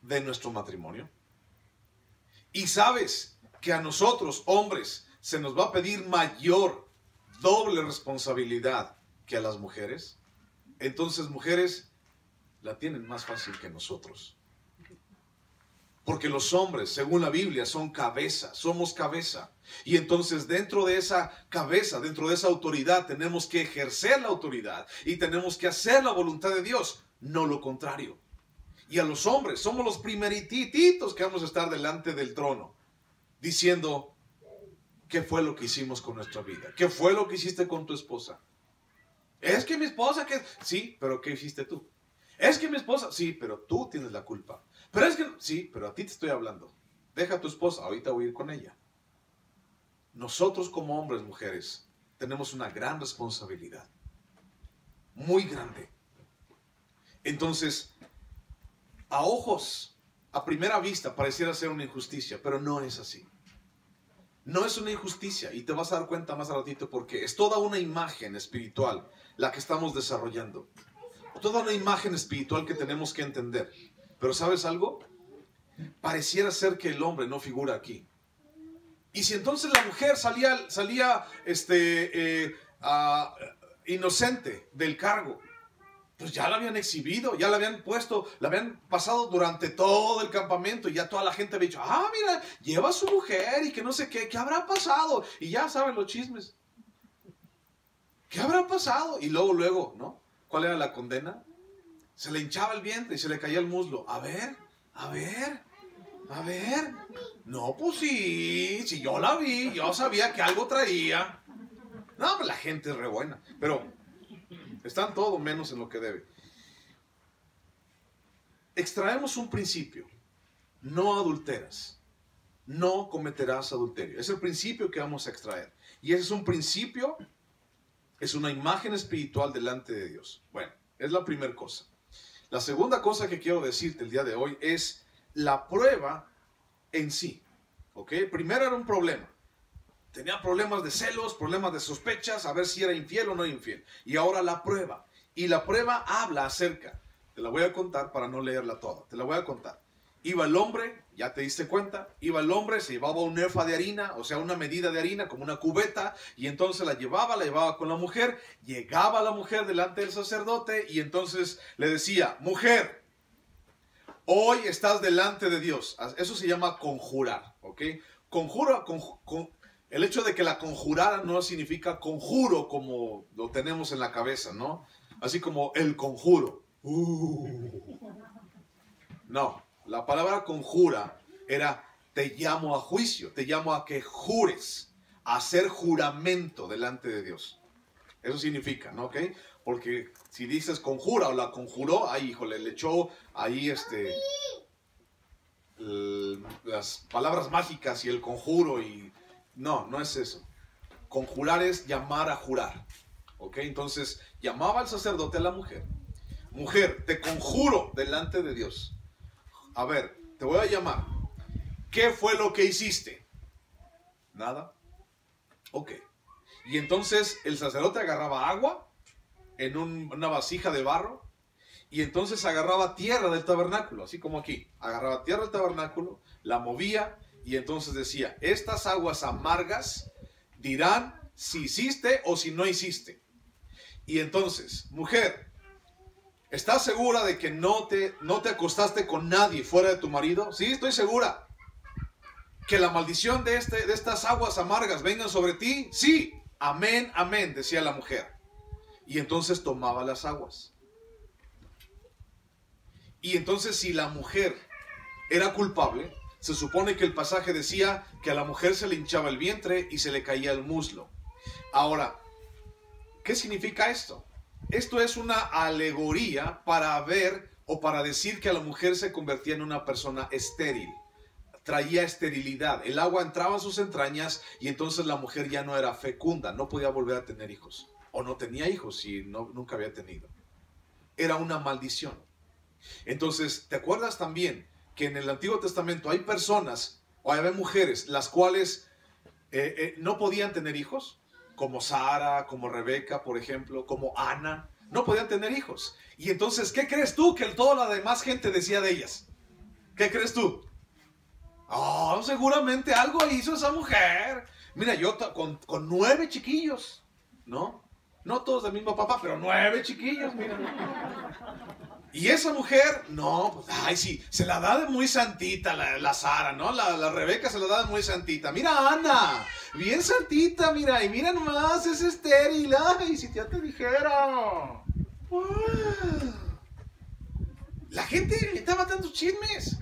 de nuestro matrimonio? Y sabes que a nosotros, hombres, se nos va a pedir mayor, doble responsabilidad que a las mujeres. Entonces, mujeres la tienen más fácil que nosotros. Porque los hombres, según la Biblia, son cabeza, somos cabeza. Y entonces dentro de esa cabeza, dentro de esa autoridad, tenemos que ejercer la autoridad y tenemos que hacer la voluntad de Dios, no lo contrario. Y a los hombres somos los primerititos que vamos a estar delante del trono, diciendo: ¿qué fue lo que hicimos con nuestra vida? ¿Qué fue lo que hiciste con tu esposa? Es que mi esposa, que sí, pero ¿qué hiciste tú? Es que mi esposa, sí, pero tú tienes la culpa. Pero es que, sí, pero a ti te estoy hablando. Deja a tu esposa, ahorita voy a ir con ella. Nosotros como hombres, mujeres, tenemos una gran responsabilidad. Muy grande. Entonces, a ojos, a primera vista, pareciera ser una injusticia, pero no es así. No es una injusticia, y te vas a dar cuenta más a ratito porque es toda una imagen espiritual la que estamos desarrollando. Toda una imagen espiritual que tenemos que entender. Pero ¿sabes algo? Pareciera ser que el hombre no figura aquí. Y si entonces la mujer salía inocente del cargo, pues ya la habían exhibido, ya la habían puesto, la habían pasado durante todo el campamento y ya toda la gente había dicho: ah, mira, lleva a su mujer y que no sé qué habrá pasado. Y ya saben los chismes. ¿Qué habrá pasado? Y luego, ¿no? ¿Cuál era la condena? Se le hinchaba el vientre y se le caía el muslo. A ver. No, pues sí, yo la vi, yo sabía que algo traía. No, pues la gente es re buena, pero están todo menos en lo que debe. Extraemos un principio: no adulteras, no cometerás adulterio. Es el principio que vamos a extraer. Y ese es un principio, es una imagen espiritual delante de Dios. Bueno, es la primera cosa. La segunda cosa que quiero decirte el día de hoy es la prueba en sí. ¿Ok? Primero era un problema. Tenía problemas de celos, problemas de sospechas, a ver si era infiel o no infiel. Y ahora la prueba. Y la prueba habla acerca. Te la voy a contar para no leerla toda. Te la voy a contar. Iba el hombre, ya te diste cuenta, iba el hombre, se llevaba un efa de harina, o sea, una medida de harina, como una cubeta, y entonces la llevaba con la mujer. Llegaba la mujer delante del sacerdote y entonces le decía: mujer, hoy estás delante de Dios. Eso se llama conjurar, ¿ok? El hecho de que la conjurara no significa conjuro como lo tenemos en la cabeza, ¿no? Así como el conjuro. No, la palabra conjura era te llamo a juicio, te llamo a que jures, a hacer juramento delante de Dios. Eso significa, ¿no? ¿Ok? Porque si dices conjura o la conjuró, ahí, híjole, le echó ahí las palabras mágicas y el conjuro y... No, no es eso. Conjurar es llamar a jurar. ¿Ok? Entonces, llamaba al sacerdote a la mujer. Mujer, te conjuro delante de Dios. A ver, te voy a llamar. ¿Qué fue lo que hiciste? Nada. Ok. Y entonces el sacerdote agarraba agua en una vasija de barro y entonces agarraba tierra del tabernáculo, así como aquí. Agarraba tierra del tabernáculo, la movía y entonces decía, estas aguas amargas dirán si hiciste o si no hiciste. Y entonces, mujer, ¿estás segura de que no te acostaste con nadie fuera de tu marido? Sí, estoy segura. ¿Que la maldición de estas aguas amargas vengan sobre ti? Sí. Amén, amén, decía la mujer. Y entonces tomaba las aguas. Y entonces si la mujer era culpable, se supone que el pasaje decía que a la mujer se le hinchaba el vientre y se le caía el muslo. Ahora, ¿qué significa esto? Esto es una alegoría para ver o para decir que a la mujer se convertía en una persona estéril. Traía esterilidad. El agua entraba en sus entrañas y entonces la mujer ya no era fecunda, no podía volver a tener hijos. O no tenía hijos si nunca había tenido. Era una maldición. Entonces, ¿te acuerdas también que en el Antiguo Testamento hay personas, o hay mujeres, las cuales no podían tener hijos? Como Sara, como Rebeca, por ejemplo, como Ana. No podían tener hijos. Y entonces, ¿qué crees tú que toda la demás gente decía de ellas? ¿Qué crees tú? Oh, seguramente algo hizo esa mujer. Mira, yo con 9 chiquillos, ¿no? No todos del mismo papá, pero 9 chiquillos, mira. Y esa mujer, no, pues, ay, sí, se la da de muy santita la Sara, ¿no? La Rebeca se la da de muy santita. Mira, Ana, bien santita, mira, y mira nomás, es estéril. Ay, si ya te dijera. La gente le estaba dando chismes.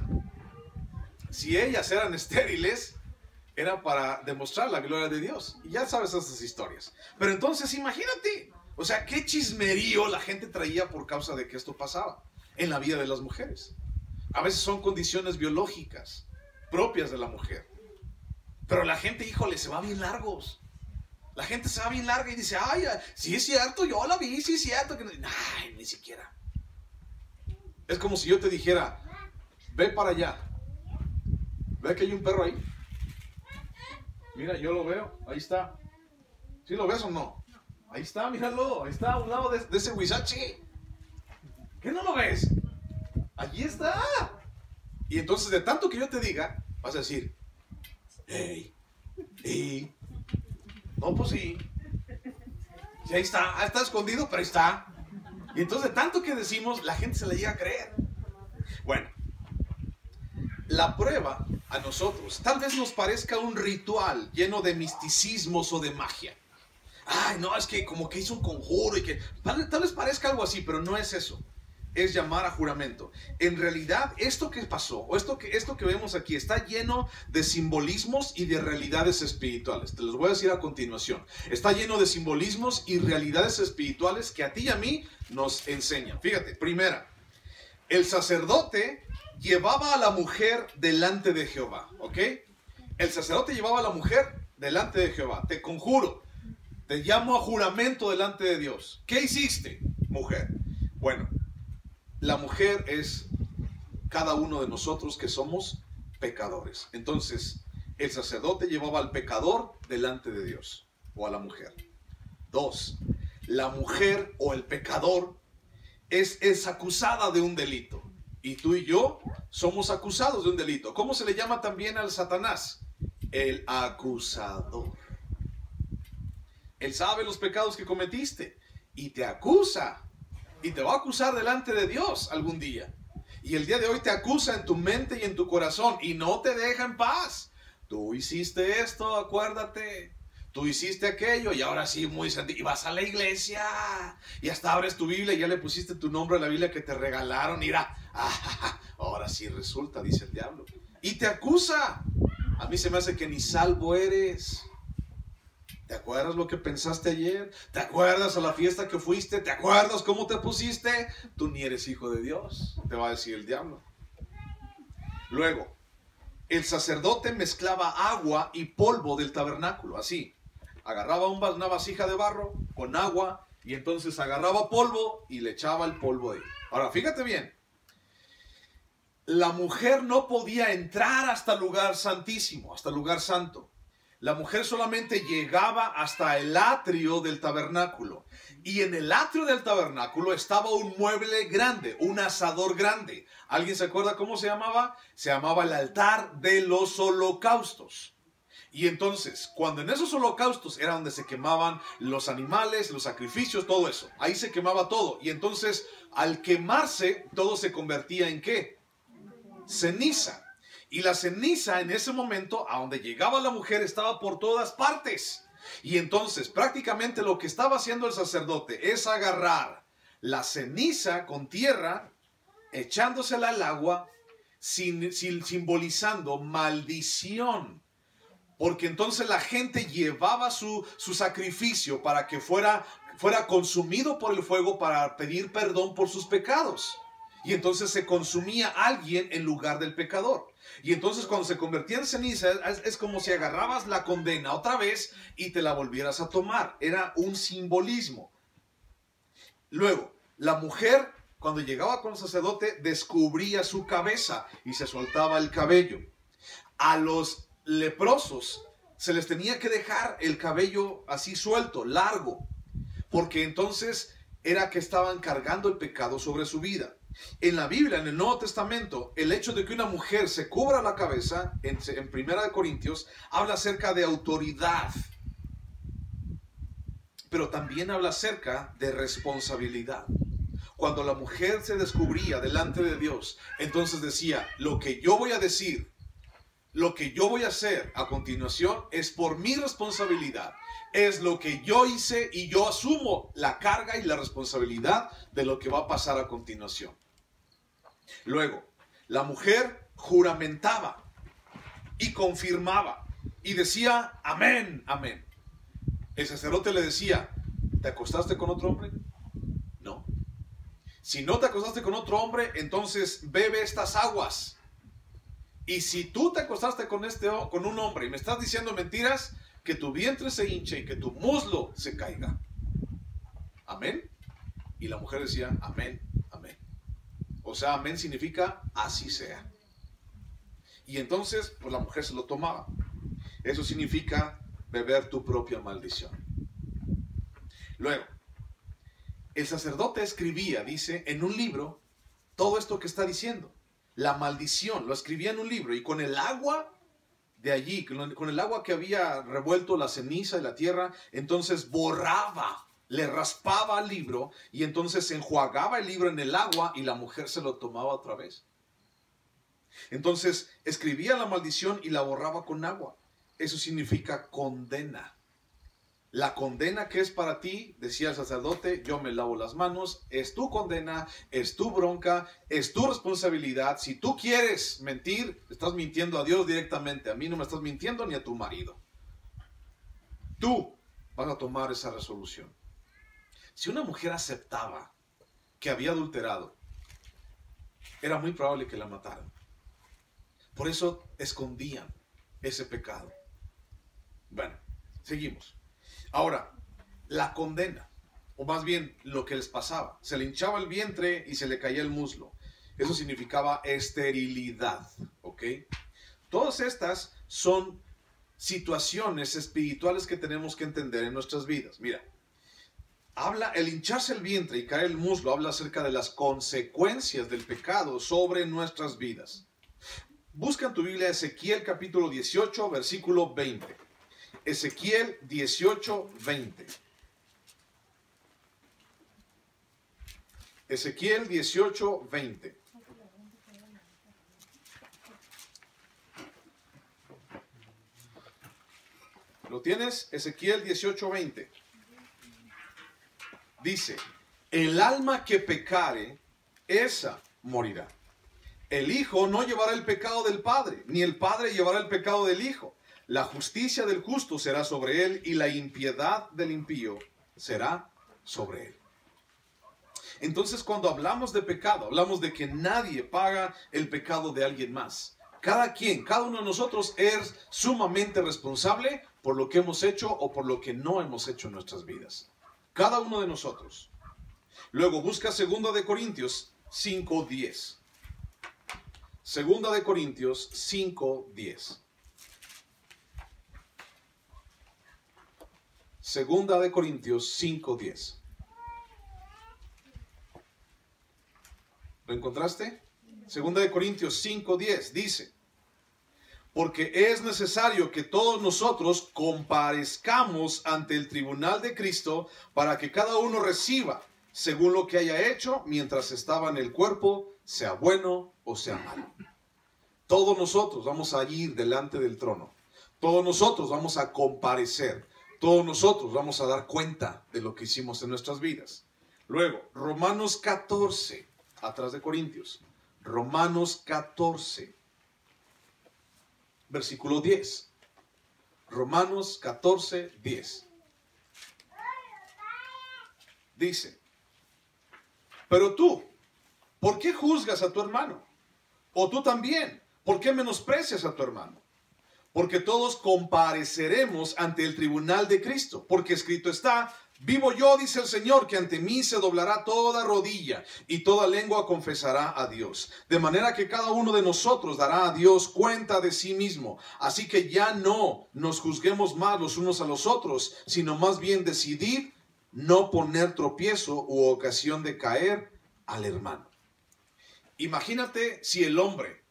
Si ellas eran estériles, era para demostrar la gloria de Dios. Y ya sabes esas historias. Pero entonces imagínate, o sea, qué chismerío la gente traía por causa de que esto pasaba en la vida de las mujeres. A veces son condiciones biológicas propias de la mujer. Pero la gente, híjole, se va bien largos. La gente se va bien larga y dice, ay, sí es cierto, yo la vi, sí es cierto. Ay, ni siquiera. Es como si yo te dijera, ve para allá. ¿Ve que hay un perro ahí? Mira, yo lo veo, ahí está. ¿Sí lo ves o no? Ahí está, míralo, ahí está a un lado de ese huizache. ¿Qué no lo ves? Allí está. Y entonces de tanto que yo te diga, vas a decir, hey, no, pues sí. Sí, ahí está escondido, pero ahí está. Y entonces de tanto que decimos, la gente se le llega a creer. Bueno, la prueba a nosotros tal vez nos parezca un ritual lleno de misticismos o de magia. Ay, no, es que como que hizo un conjuro y que tal vez parezca algo así, pero no es eso. Es llamar a juramento. En realidad, esto que pasó, o esto que vemos aquí, está lleno de simbolismos y de realidades espirituales. Te los voy a decir a continuación. Está lleno de simbolismos y realidades espirituales que a ti y a mí nos enseñan. Fíjate, primera, el sacerdote llevaba a la mujer delante de Jehová, ¿ok? El sacerdote llevaba a la mujer delante de Jehová. Te conjuro, te llamo a juramento delante de Dios. ¿Qué hiciste, mujer? Bueno, la mujer es cada uno de nosotros que somos pecadores. Entonces, el sacerdote llevaba al pecador delante de Dios, o a la mujer. 2, la mujer o el pecador es acusada de un delito. Y tú y yo somos acusados de un delito. ¿Cómo se le llama también al Satanás? El acusador. Él sabe los pecados que cometiste y te acusa. Y te va a acusar delante de Dios algún día. Y el día de hoy te acusa en tu mente y en tu corazón y no te deja en paz. tú hiciste esto, acuérdate. Tú hiciste aquello y ahora sí, muy sentido. Y vas a la iglesia y hasta abres tu Biblia y ya le pusiste tu nombre a la Biblia que te regalaron. Mira, ahora sí resulta, dice el diablo. Y te acusa. A mí se me hace que ni salvo eres. ¿Te acuerdas lo que pensaste ayer? ¿Te acuerdas a la fiesta que fuiste? ¿Te acuerdas cómo te pusiste? Tú ni eres hijo de Dios, te va a decir el diablo. Luego, el sacerdote mezclaba agua y polvo del tabernáculo, así. Agarraba una vasija de barro con agua y entonces agarraba polvo y le echaba el polvo ahí. Ahora, fíjate bien. La mujer no podía entrar hasta el lugar santísimo, hasta el lugar santo. La mujer solamente llegaba hasta el atrio del tabernáculo. Y en el atrio del tabernáculo estaba un mueble grande, un asador grande. ¿Alguien se acuerda cómo se llamaba? Se llamaba el altar de los holocaustos. Y entonces, cuando en esos holocaustos era donde se quemaban los animales, los sacrificios, todo eso. Ahí se quemaba todo. Y entonces, al quemarse, todo se convertía ¿en qué? Ceniza. Y la ceniza en ese momento, a donde llegaba la mujer, estaba por todas partes. Y entonces, prácticamente lo que estaba haciendo el sacerdote es agarrar la ceniza con tierra, echándosela al agua, simbolizando maldición. Porque entonces la gente llevaba su sacrificio para que fuera consumido por el fuego para pedir perdón por sus pecados. Y entonces se consumía alguien en lugar del pecador. Y entonces cuando se convertía en ceniza es como si agarrabas la condena otra vez y te la volvieras a tomar. Era un simbolismo. Luego, la mujer cuando llegaba con el sacerdote descubría su cabeza y se soltaba el cabello. A los leprosos se les tenía que dejar el cabello así suelto, largo, porque entonces era que estaban cargando el pecado sobre su vida. En la Biblia, en el Nuevo Testamento, el hecho de que una mujer se cubra la cabeza, en 1 Corintios, habla acerca de autoridad, pero también habla acerca de responsabilidad. Cuando la mujer se descubría delante de Dios, entonces decía, lo que yo voy a decir, lo que yo voy a hacer a continuación es por mi responsabilidad. Es lo que yo hice y yo asumo la carga y la responsabilidad de lo que va a pasar a continuación. Luego, la mujer juramentaba y confirmaba y decía, amén, amén. El sacerdote le decía, ¿te acostaste con otro hombre? No. Si no te acostaste con otro hombre, entonces bebe estas aguas. Y si tú te acostaste con un hombre y me estás diciendo mentiras, que tu vientre se hinche y que tu muslo se caiga. Amén. Y la mujer decía, amén, amén. O sea, amén significa así sea. Y entonces, pues la mujer se lo tomaba. Eso significa beber tu propia maldición. Luego, el sacerdote escribía, dice, en un libro, todo esto que está diciendo. La maldición, lo escribía en un libro y con el agua de allí, con el agua que había revuelto la ceniza y la tierra, entonces borraba, le raspaba al libro y entonces enjuagaba el libro en el agua y la mujer se lo tomaba otra vez. Entonces escribía la maldición y la borraba con agua. Eso significa condena. La condena que es para ti, decía el sacerdote, yo me lavo las manos, es tu condena, es tu bronca, es tu responsabilidad. Si tú quieres mentir, estás mintiendo a Dios directamente. A mí no me estás mintiendo ni a tu marido. Tú vas a tomar esa resolución. Si una mujer aceptaba que había adulterado, era muy probable que la mataran. Por eso escondían ese pecado. Bueno, seguimos. Ahora, la condena, o más bien lo que les pasaba, se le hinchaba el vientre y se le caía el muslo. Eso significaba esterilidad, ¿ok? Todas estas son situaciones espirituales que tenemos que entender en nuestras vidas. Mira, el hincharse el vientre y caer el muslo habla acerca de las consecuencias del pecado sobre nuestras vidas. Busca en tu Biblia Ezequiel capítulo 18, versículo 20. Ezequiel 18, 20. Ezequiel 18, 20. ¿Lo tienes? Ezequiel 18:20. Dice, el alma que pecare, esa morirá. El hijo no llevará el pecado del padre, ni el padre llevará el pecado del hijo. La justicia del justo será sobre él, y la impiedad del impío será sobre él. Entonces, cuando hablamos de pecado, hablamos de que nadie paga el pecado de alguien más. Cada uno de nosotros es sumamente responsable por lo que hemos hecho o por lo que no hemos hecho en nuestras vidas. Cada uno de nosotros. Luego busca 2 de Corintios 5:10. 2 de Corintios 5:10. 2 de Corintios 5:10. ¿Lo encontraste? 2 de Corintios 5:10 dice, porque es necesario que todos nosotros comparezcamos ante el tribunal de Cristo para que cada uno reciba según lo que haya hecho mientras estaba en el cuerpo, sea bueno o sea malo. Todos nosotros vamos a ir delante del trono. Todos nosotros vamos a comparecer. Todos nosotros vamos a dar cuenta de lo que hicimos en nuestras vidas. Luego, Romanos 14, atrás de Corintios. Romanos 14, versículo 10. Romanos 14, 10. Dice, pero tú, ¿por qué juzgas a tu hermano? O tú también, ¿por qué menosprecias a tu hermano? Porque todos compareceremos ante el tribunal de Cristo, porque escrito está, vivo yo, dice el Señor, que ante mí se doblará toda rodilla y toda lengua confesará a Dios. De manera que cada uno de nosotros dará a Dios cuenta de sí mismo. Así que ya no nos juzguemos más los unos a los otros, sino más bien decidir no poner tropiezo u ocasión de caer al hermano. Imagínate si el hombre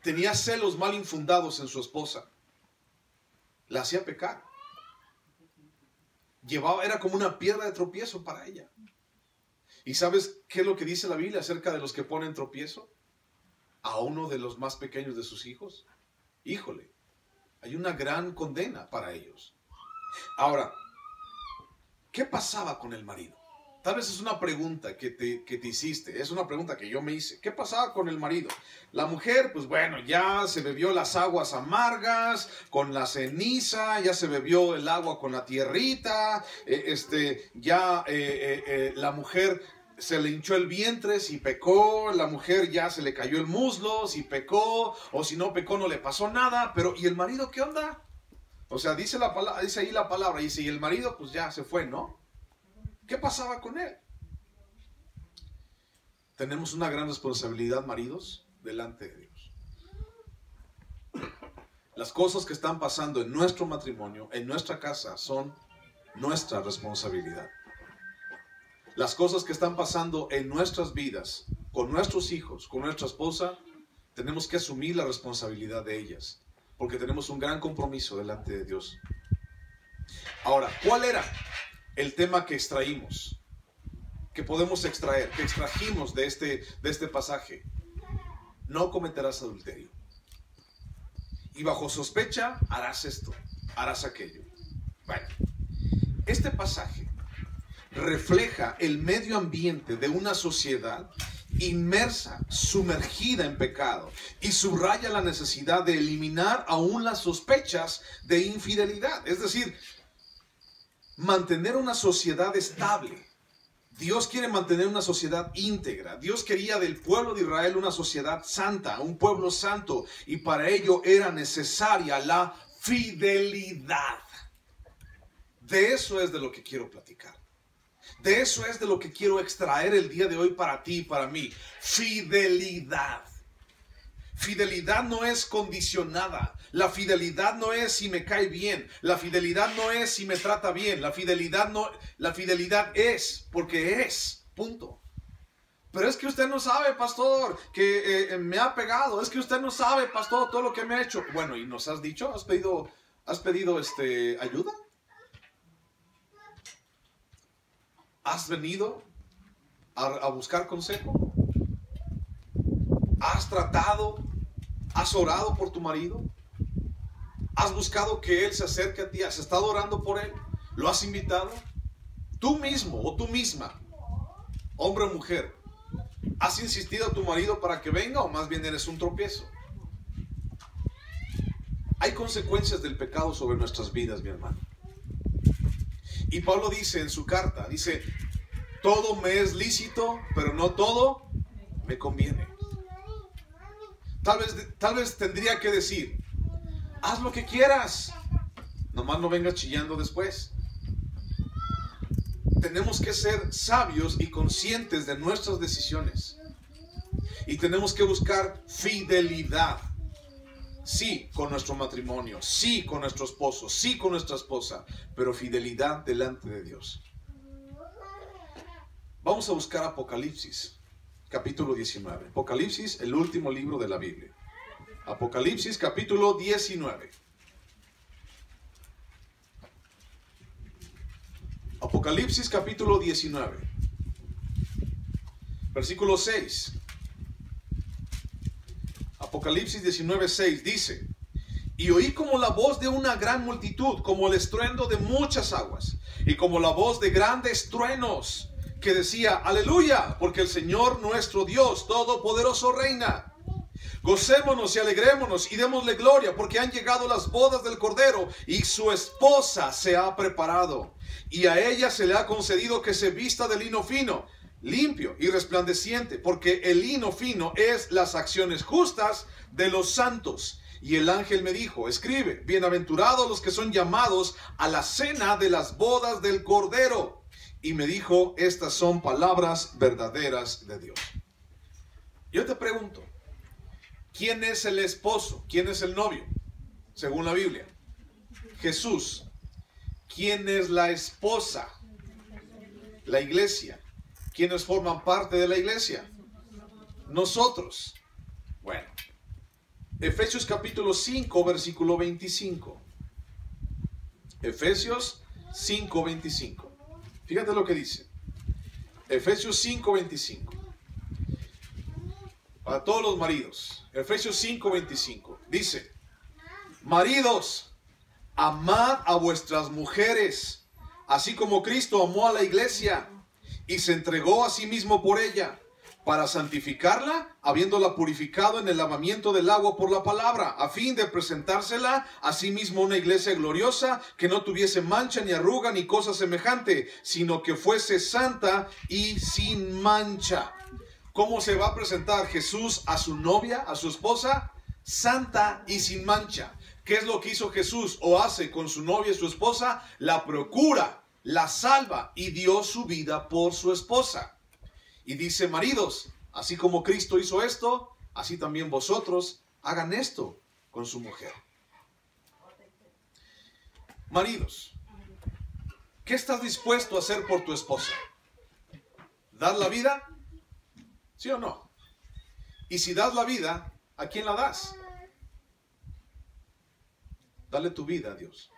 tenía celos mal infundados en su esposa, la hacía pecar. Era como una piedra de tropiezo para ella. ¿Y sabes qué es lo que dice la Biblia acerca de los que ponen tropiezo? A uno de los más pequeños de sus hijos. Híjole, hay una gran condena para ellos. Ahora, ¿qué pasaba con el marido? Tal vez es una pregunta que te hiciste, es una pregunta que yo me hice. ¿Qué pasaba con el marido? La mujer, pues bueno, ya se bebió las aguas amargas con la ceniza, ya se bebió el agua con la tierrita, la mujer se le hinchó el vientre si pecó, la mujer ya se le cayó el muslo si pecó, o si no pecó no le pasó nada, pero ¿y el marido qué onda? O sea, dice ahí la palabra, dice, y el marido pues ya se fue, ¿no? ¿Qué pasaba con él? Tenemos una gran responsabilidad, maridos, delante de Dios. Las cosas que están pasando en nuestro matrimonio, en nuestra casa, son nuestra responsabilidad. Las cosas que están pasando en nuestras vidas, con nuestros hijos, con nuestra esposa, tenemos que asumir la responsabilidad de ellas, porque tenemos un gran compromiso delante de Dios. Ahora, ¿cuál era el tema que extraímos, que podemos extraer, que extrajimos de este pasaje? No cometerás adulterio. Y bajo sospecha harás esto, harás aquello. Bueno, este pasaje refleja el medio ambiente de una sociedad inmersa, sumergida en pecado, y subraya la necesidad de eliminar aún las sospechas de infidelidad. Es decir, mantener una sociedad estable. Dios quiere mantener una sociedad íntegra. Dios quería del pueblo de Israel una sociedad santa, un pueblo santo, y para ello era necesaria la fidelidad. De eso es de lo que quiero platicar. De eso es de lo que quiero extraer el día de hoy para ti y para mí. Fidelidad. Fidelidad no es condicionada. La fidelidad no es si me cae bien. La fidelidad no es si me trata bien. La fidelidad es porque es. Punto. Pero es que usted no sabe, pastor, que me ha pegado. Es que usted no sabe, pastor, todo lo que me ha hecho. Bueno, ¿y nos has dicho? ¿Has pedido ayuda? ¿Has venido a buscar consejo? ¿Has tratado? ¿Has orado por tu marido? ¿Has buscado que Él se acerque a ti? ¿Has estado orando por Él? ¿Lo has invitado? Tú mismo o tú misma, hombre o mujer, ¿has insistido a tu marido para que venga o más bien eres un tropiezo? Hay consecuencias del pecado sobre nuestras vidas, mi hermano. Y Pablo dice en su carta, dice, todo me es lícito, pero no todo me conviene. Tal vez tendría que decir, haz lo que quieras, nomás no vengas chillando después. Tenemos que ser sabios y conscientes de nuestras decisiones. Y tenemos que buscar fidelidad. Sí, con nuestro matrimonio, sí, con nuestro esposo, sí, con nuestra esposa, pero fidelidad delante de Dios. Vamos a buscar Apocalipsis, capítulo 19. Apocalipsis, el último libro de la Biblia. Apocalipsis, capítulo 19. Apocalipsis, capítulo 19. Versículo 6. Apocalipsis 19:6 dice: y oí como la voz de una gran multitud, como el estruendo de muchas aguas, y como la voz de grandes truenos, que decía: aleluya, porque el Señor nuestro Dios Todopoderoso reina. Gocémonos y alegrémonos y démosle gloria, porque han llegado las bodas del Cordero, y su esposa se ha preparado. Y a ella se le ha concedido que se vista de lino fino, limpio y resplandeciente, porque el lino fino es las acciones justas de los santos. Y el ángel me dijo: escribe, bienaventurados los que son llamados a la cena de las bodas del Cordero. Y me dijo: estas son palabras verdaderas de Dios. Yo te pregunto, ¿quién es el esposo? ¿Quién es el novio? Según la Biblia, Jesús. ¿Quién es la esposa? La iglesia. ¿Quiénes forman parte de la iglesia? Nosotros. Bueno, Efesios capítulo 5, versículo 25. Efesios 5, 25. Fíjate lo que dice. Efesios 5, 25. Para todos los maridos. Efesios 5, 25. Dice: maridos, amad a vuestras mujeres, así como Cristo amó a la iglesia y se entregó a sí mismo por ella, para santificarla, habiéndola purificado en el lavamiento del agua por la palabra, a fin de presentársela a sí mismo una iglesia gloriosa, que no tuviese mancha ni arruga ni cosa semejante, sino que fuese santa y sin mancha. ¿Cómo se va a presentar Jesús a su novia, a su esposa? Santa y sin mancha. ¿Qué es lo que hizo Jesús o hace con su novia y su esposa? La procura, la salva y dio su vida por su esposa. Y dice: maridos, así como Cristo hizo esto, así también vosotros hagan esto con su mujer. Maridos, ¿qué estás dispuesto a hacer por tu esposa? ¿Dar la vida? ¿Sí o no? Y si das la vida, ¿a quién la das? Dale tu vida a Dios.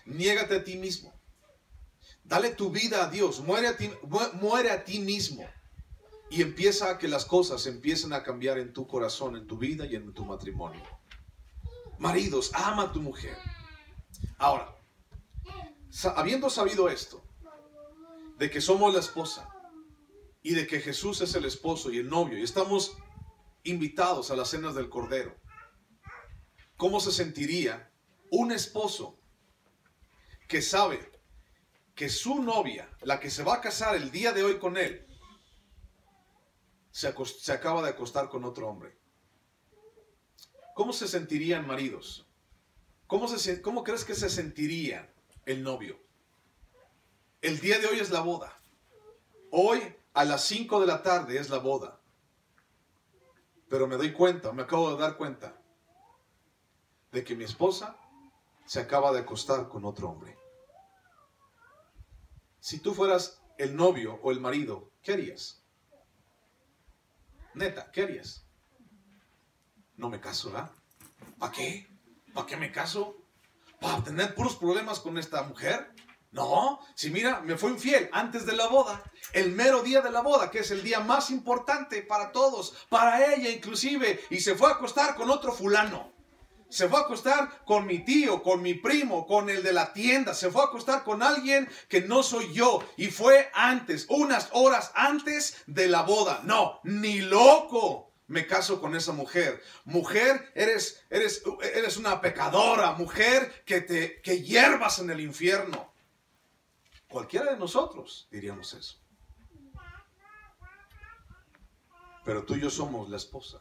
Niégate a ti mismo. Dale tu vida a Dios. Muere a ti mismo. Y empieza a que las cosas empiecen a cambiar en tu corazón, en tu vida y en tu matrimonio. Maridos, ama a tu mujer. Ahora, habiendo sabido esto, de que somos la esposa y de que Jesús es el esposo y el novio, y estamos invitados a las cenas del Cordero, ¿cómo se sentiría un esposo que sabe que su novia, la que se va a casar el día de hoy con él, se acaba de acostar con otro hombre? ¿Cómo se sentirían maridos? ¿Cómo crees que se sentiría el novio? El día de hoy es la boda. Hoy a las 5 de la tarde es la boda. Pero me acabo de dar cuenta de que mi esposa se acaba de acostar con otro hombre. Si tú fueras el novio o el marido, ¿qué harías? Neta, ¿qué harías? No me caso, ¿verdad? ¿Para qué? ¿Para qué me caso? ¿Para tener puros problemas con esta mujer? No, si mira, me fue infiel antes de la boda, el mero día de la boda, que es el día más importante para todos, para ella inclusive, y se fue a acostar con otro fulano. Se fue a acostar con mi tío, con mi primo, con el de la tienda. Se fue a acostar con alguien que no soy yo. Y fue antes, unas horas antes de la boda. No, ni loco me caso con esa mujer. Mujer, eres una pecadora. Mujer, que hierbas en el infierno. Cualquiera de nosotros diríamos eso. Pero tú y yo somos la esposa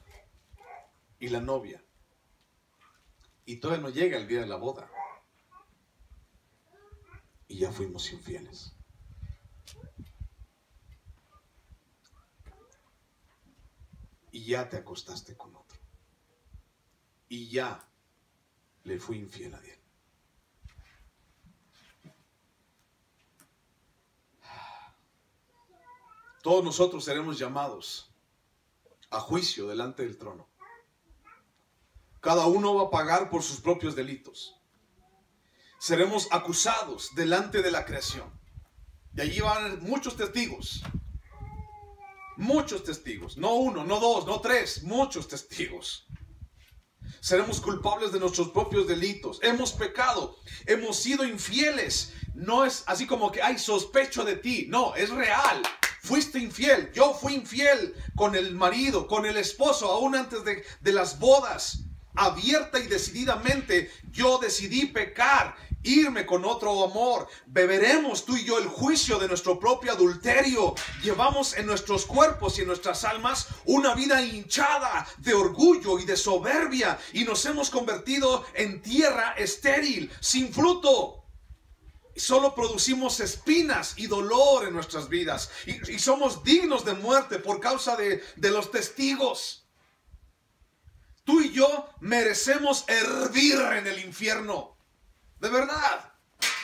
y la novia. Y todavía no llega el día de la boda. Y ya fuimos infieles. Y ya te acostaste con otro. Y ya le fui infiel a Dios. Todos nosotros seremos llamados a juicio delante del trono. Cada uno va a pagar por sus propios delitos. Seremos acusados delante de la creación. Y allí van a haber muchos testigos. Muchos testigos. No uno, no dos, no tres. Muchos testigos. Seremos culpables de nuestros propios delitos. Hemos pecado. Hemos sido infieles. No es así como que hay sospecho de ti. No, es real. Fuiste infiel. Yo fui infiel con el marido, con el esposo, aún antes de las bodas. Abierta y decididamente yo decidí pecar, irme con otro amor. Beberemos tú y yo el juicio de nuestro propio adulterio. Llevamos en nuestros cuerpos y en nuestras almas una vida hinchada de orgullo y de soberbia, y nos hemos convertido en tierra estéril, sin fruto. Solo producimos espinas y dolor en nuestras vidas, y somos dignos de muerte por causa de los testigos. Tú y yo merecemos hervir en el infierno. De verdad.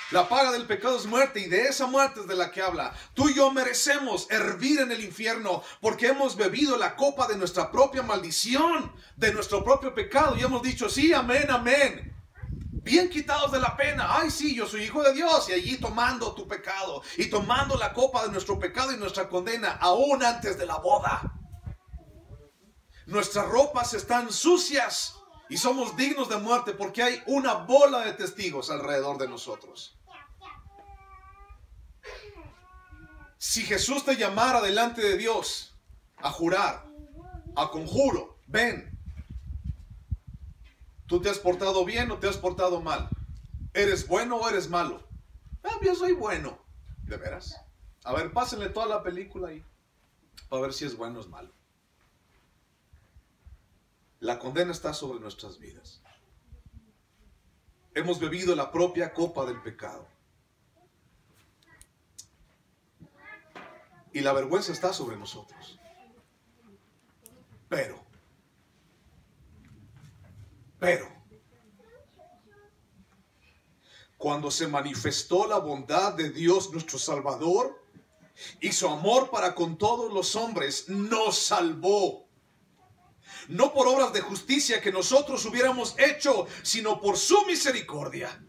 La paga del pecado es muerte, y de esa muerte es de la que habla. Tú y yo merecemos hervir en el infierno porque hemos bebido la copa de nuestra propia maldición, de nuestro propio pecado, y hemos dicho sí, amén, amén. Bien quitados de la pena. Ay, sí, yo soy hijo de Dios. Y allí tomando tu pecado y tomando la copa de nuestro pecado y nuestra condena, aún antes de la boda. Nuestras ropas están sucias y somos dignos de muerte porque hay una bola de testigos alrededor de nosotros. Si Jesús te llamara delante de Dios a jurar, a conjuro, ven. ¿Tú te has portado bien o te has portado mal? ¿Eres bueno o eres malo? Yo soy bueno. ¿De veras? A ver, pásenle toda la película ahí para ver si es bueno o es malo. La condena está sobre nuestras vidas. Hemos bebido la propia copa del pecado. Y la vergüenza está sobre nosotros. Pero, cuando se manifestó la bondad de Dios nuestro Salvador y su amor para con todos los hombres, nos salvó. No por obras de justicia que nosotros hubiéramos hecho, sino por su misericordia.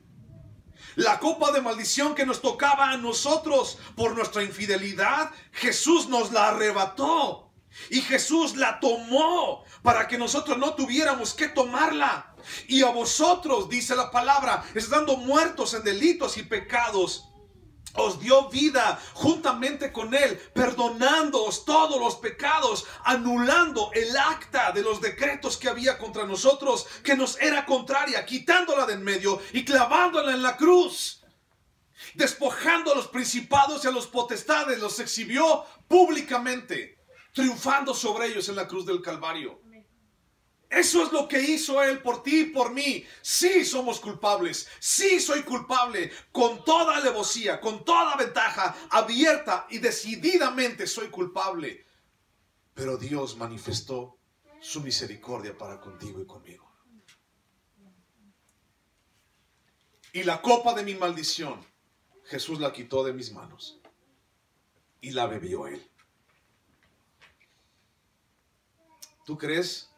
La copa de maldición que nos tocaba a nosotros por nuestra infidelidad, Jesús nos la arrebató. Y Jesús la tomó para que nosotros no tuviéramos que tomarla. Y a vosotros, dice la palabra, estando muertos en delitos y pecados, os dio vida juntamente con Él, perdonándoos todos los pecados, anulando el acta de los decretos que había contra nosotros, que nos era contraria, quitándola de en medio y clavándola en la cruz. Despojando a los principados y a los potestades, los exhibió públicamente, triunfando sobre ellos en la cruz del Calvario. Eso es lo que hizo Él por ti y por mí. Sí somos culpables, sí soy culpable, con toda alevosía, con toda ventaja, abierta y decididamente soy culpable. Pero Dios manifestó su misericordia para contigo y conmigo. Y la copa de mi maldición, Jesús la quitó de mis manos y la bebió Él. ¿Tú crees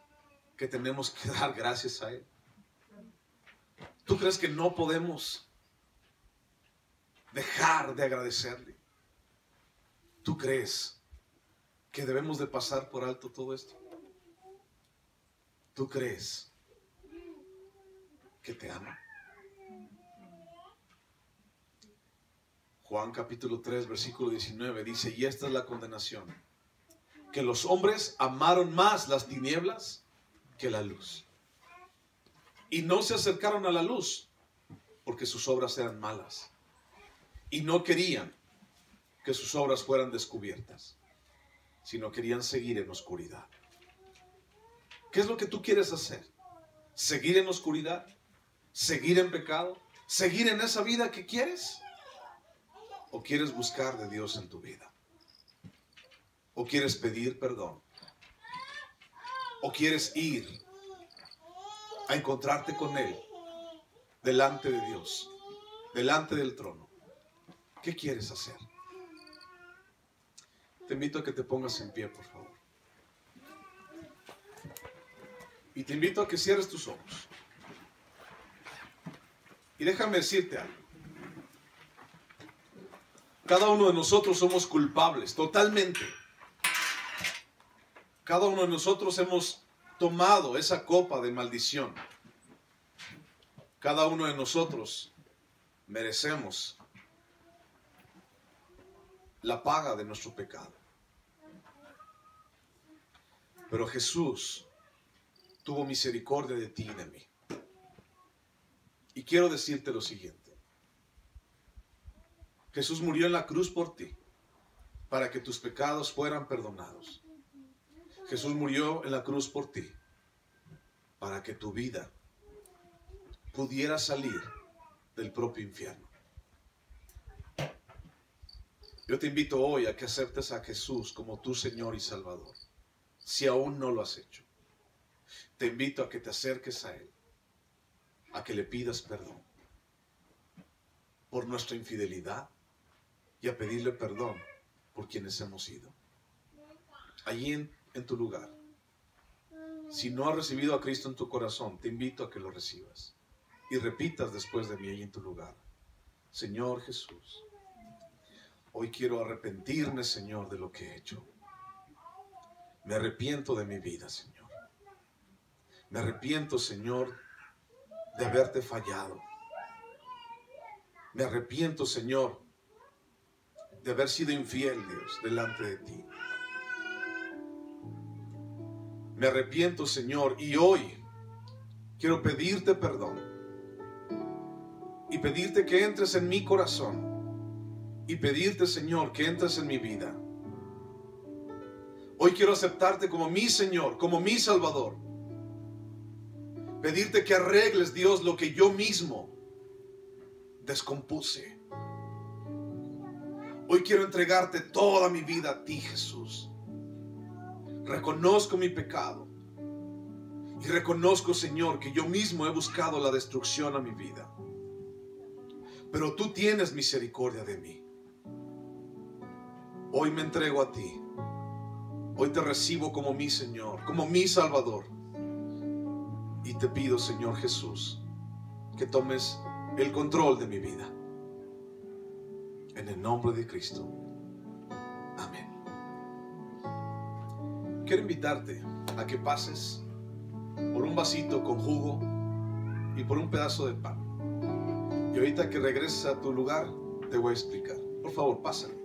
que tenemos que dar gracias a Él? ¿Tú crees que no podemos dejar de agradecerle? ¿Tú crees que debemos de pasar por alto todo esto? ¿Tú crees que te ama. Juan capítulo 3, versículo 19 dice, y esta es la condenación, que los hombres amaron más las tinieblas que la luz. Y no se acercaron a la luz, porque sus obras eran malas. Y no querían que sus obras fueran descubiertas, sino querían seguir en oscuridad. ¿Qué es lo que tú quieres hacer? ¿Seguir en oscuridad? ¿Seguir en pecado? ¿Seguir en esa vida que quieres? ¿O quieres buscar de Dios en tu vida? ¿O quieres pedir perdón? ¿O quieres ir a encontrarte con Él delante de Dios, delante del trono? ¿Qué quieres hacer? Te invito a que te pongas en pie, por favor. Y te invito a que cierres tus ojos. Y déjame decirte algo. Cada uno de nosotros somos culpables, totalmente. Cada uno de nosotros hemos tomado esa copa de maldición. Cada uno de nosotros merecemos la paga de nuestro pecado. Pero Jesús tuvo misericordia de ti y de mí. Y quiero decirte lo siguiente. Jesús murió en la cruz por ti, para que tus pecados fueran perdonados. Jesús murió en la cruz por ti, para que tu vida pudiera salir del propio infierno. Yo te invito hoy a que aceptes a Jesús como tu Señor y Salvador, si aún no lo has hecho. Te invito a que te acerques a Él, a que le pidas perdón por nuestra infidelidad y a pedirle perdón por quienes hemos sido. Allí en tu lugar, si no has recibido a Cristo en tu corazón, te invito a que lo recibas y repitas después de mí ahí en tu lugar: Señor Jesús, hoy quiero arrepentirme, Señor, de lo que he hecho. Me arrepiento de mi vida, Señor. Me arrepiento, Señor, de haberte fallado. Me arrepiento, Señor, de haber sido infiel, Dios, delante de ti. Me arrepiento, Señor, y hoy quiero pedirte perdón y pedirte que entres en mi corazón y pedirte, Señor, que entres en mi vida. Hoy quiero aceptarte como mi Señor, como mi Salvador. Pedirte que arregles, Dios, lo que yo mismo descompuse. Hoy quiero entregarte toda mi vida a ti, Jesús. Reconozco mi pecado y reconozco, Señor, que yo mismo he buscado la destrucción a mi vida. Pero tú tienes misericordia de mí. Hoy me entrego a ti. Hoy te recibo como mi Señor, como mi Salvador. Y te pido, Señor Jesús, que tomes el control de mi vida. En el nombre de Cristo. Amén. Quiero invitarte a que pases por un vasito con jugo y por un pedazo de pan. Y ahorita que regreses a tu lugar, te voy a explicar. Por favor, pásale.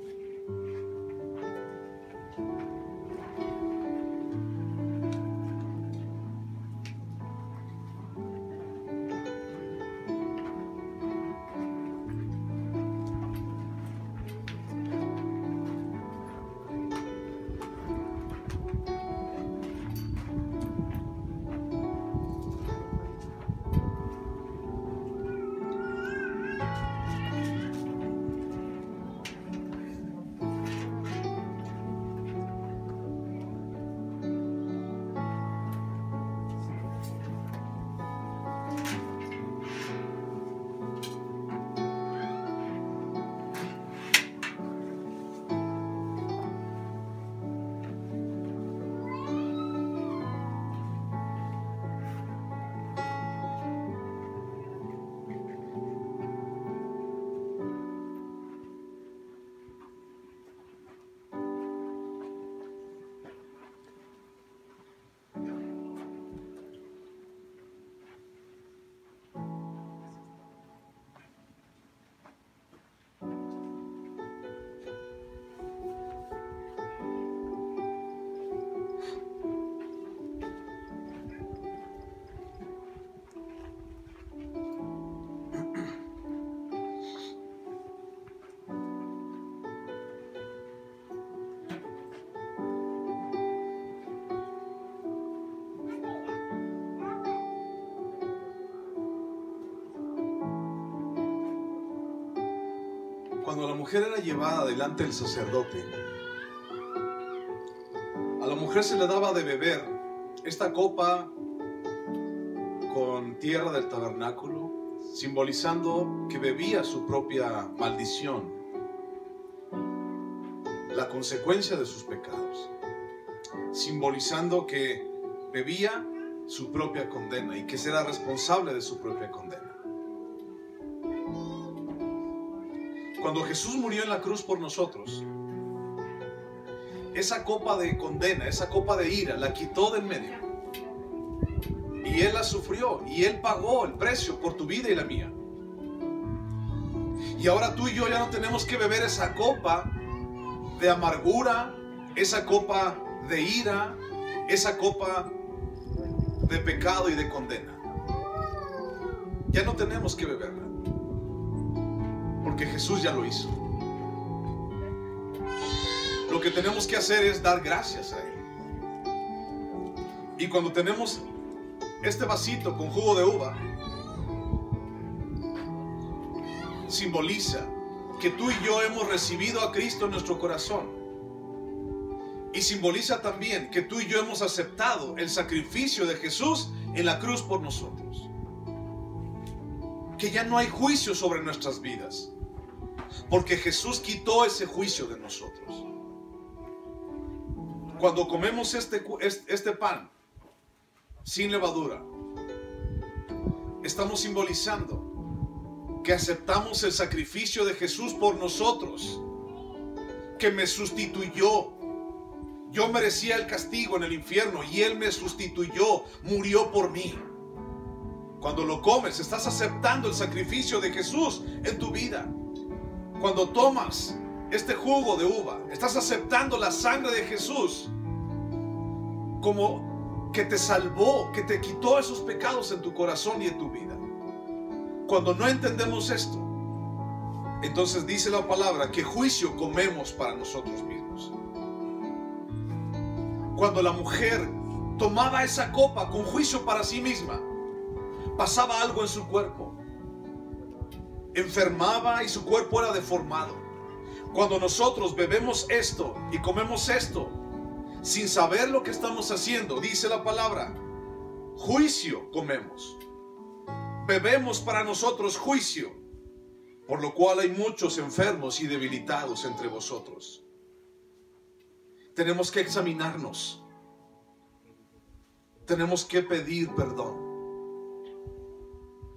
Cuando la mujer era llevada delante del sacerdote, a la mujer se le daba de beber esta copa con tierra del tabernáculo, simbolizando que bebía su propia maldición, la consecuencia de sus pecados, simbolizando que bebía su propia condena y que será responsable de su propia condena. Cuando Jesús murió en la cruz por nosotros, esa copa de condena, esa copa de ira, la quitó del medio. Y Él la sufrió, y Él pagó el precio por tu vida y la mía. Y ahora tú y yo ya no tenemos que beber esa copa de amargura, esa copa de ira, esa copa de pecado y de condena. Ya no tenemos que beberla, porque Jesús ya lo hizo. Lo que tenemos que hacer es dar gracias a Él. Y cuando tenemos este vasito con jugo de uva, simboliza que tú y yo hemos recibido a Cristo en nuestro corazón. Y simboliza también que tú y yo hemos aceptado el sacrificio de Jesús en la cruz por nosotros. Que ya no hay juicio sobre nuestras vidas, porque Jesús quitó ese juicio de nosotros. Cuando comemos este pan sin levadura, estamos simbolizando que aceptamos el sacrificio de Jesús por nosotros, que me sustituyó. Yo merecía el castigo en el infierno y Él me sustituyó, murió por mí. Cuando lo comes, estás aceptando el sacrificio de Jesús en tu vida. Cuando tomas este jugo de uva, estás aceptando la sangre de Jesús como que te salvó, que te quitó esos pecados en tu corazón y en tu vida. Cuando no entendemos esto, entonces dice la palabra que juicio comemos para nosotros mismos. Cuando la mujer tomaba esa copa con juicio para sí misma, pasaba algo en su cuerpo, enfermaba y su cuerpo era deformado. Cuando nosotros bebemos esto y comemos esto sin saber lo que estamos haciendo, dice la palabra, juicio comemos. Bebemos para nosotros juicio, por lo cual hay muchos enfermos y debilitados entre vosotros. Tenemos que examinarnos. Tenemos que pedir perdón.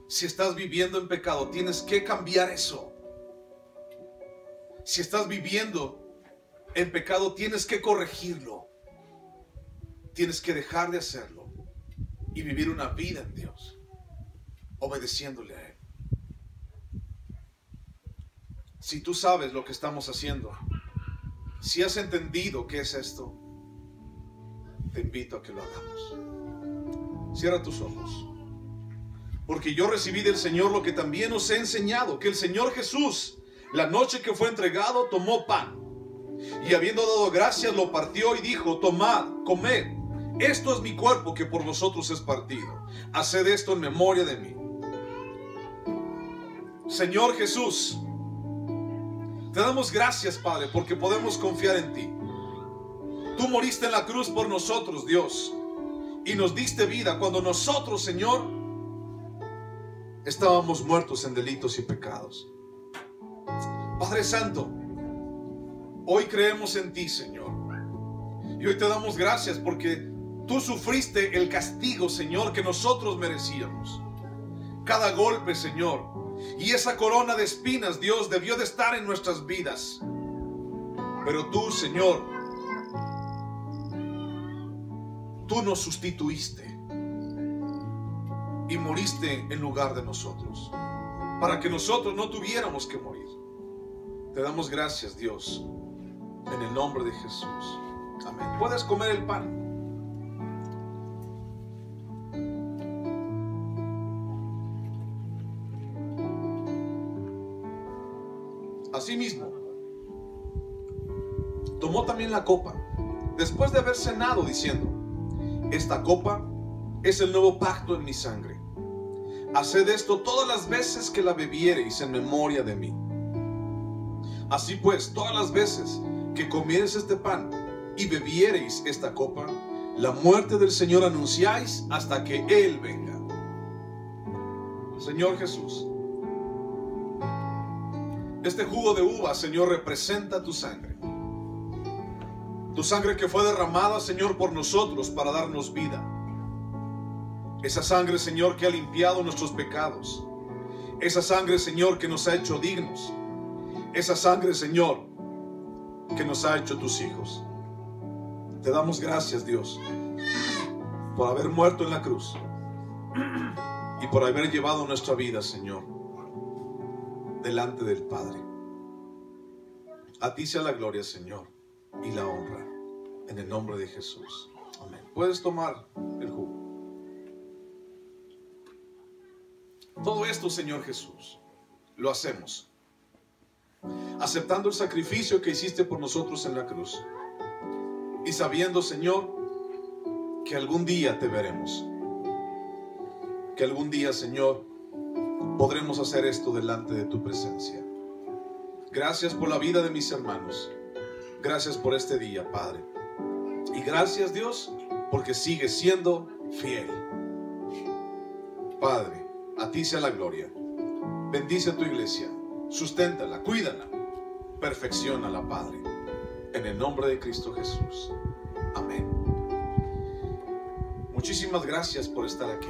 Si estás viviendo en pecado, tienes que cambiar eso. Si estás viviendo en pecado, tienes que corregirlo. Tienes que dejar de hacerlo y vivir una vida en Dios, obedeciéndole a Él. Si tú sabes lo que estamos haciendo, si has entendido qué es esto, te invito a que lo hagamos. Cierra tus ojos. Porque yo recibí del Señor lo que también os he enseñado, que el Señor Jesús, la noche que fue entregado, tomó pan, y habiendo dado gracias, lo partió y dijo, tomad, comed, esto es mi cuerpo que por vosotros es partido. Haced esto en memoria de mí. Señor Jesús, te damos gracias, Padre, porque podemos confiar en ti. Tú moriste en la cruz por nosotros, Dios, y nos diste vida cuando nosotros, Señor, estábamos muertos en delitos y pecados. Padre Santo, hoy creemos en ti, Señor, y hoy te damos gracias porque tú sufriste el castigo, Señor, que nosotros merecíamos. Cada golpe, Señor, y esa corona de espinas, Dios, debió de estar en nuestras vidas. Pero tú, Señor, tú nos sustituiste y moriste en lugar de nosotros, para que nosotros no tuviéramos que morir. Te damos gracias, Dios, en el nombre de Jesús. Amén. Puedes comer el pan. Asimismo, tomó también la copa, después de haber cenado, diciendo, esta copa es el nuevo pacto en mi sangre. Haced esto todas las veces que la bebiereis en memoria de mí. Así pues, todas las veces que comiereis este pan y bebiereis esta copa, la muerte del Señor anunciáis hasta que Él venga. Señor Jesús, este jugo de uva, Señor, representa tu sangre. Tu sangre que fue derramada, Señor, por nosotros para darnos vida. Esa sangre, Señor, que ha limpiado nuestros pecados. Esa sangre, Señor, que nos ha hecho dignos. Esa sangre, Señor, que nos ha hecho tus hijos. Te damos gracias, Dios, por haber muerto en la cruz y por haber llevado nuestra vida, Señor, delante del Padre. A ti sea la gloria, Señor, y la honra, en el nombre de Jesús. Amén. Puedes tomar el jugo. Todo esto, Señor Jesús, lo hacemos aceptando el sacrificio que hiciste por nosotros en la cruz y sabiendo, Señor, que algún día te veremos, que algún día, Señor, podremos hacer esto delante de tu presencia. Gracias por la vida de mis hermanos. Gracias por este día, Padre. Y gracias, Dios, porque sigues siendo fiel. Padre, a ti sea la gloria. Bendice a tu iglesia. Susténtala, cuídala. Perfecciónala, Padre. En el nombre de Cristo Jesús. Amén. Muchísimas gracias por estar aquí.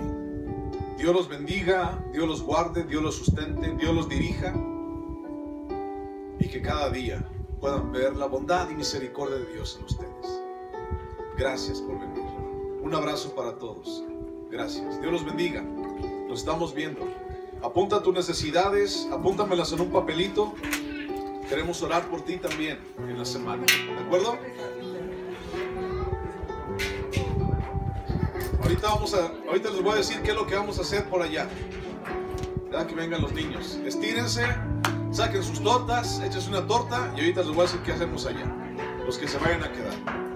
Dios los bendiga, Dios los guarde, Dios los sustente, Dios los dirija. Y que cada día puedan ver la bondad y misericordia de Dios en ustedes. Gracias por venir. Un abrazo para todos. Gracias. Dios los bendiga. Nos estamos viendo. Apunta tus necesidades, apúntamelas en un papelito. Queremos orar por ti también en la semana. ¿De acuerdo? Ahorita les voy a decir qué es lo que vamos a hacer por allá. Ya que vengan los niños. Estírense, saquen sus tortas, échense una torta y ahorita les voy a decir qué hacemos allá. Los que se vayan a quedar.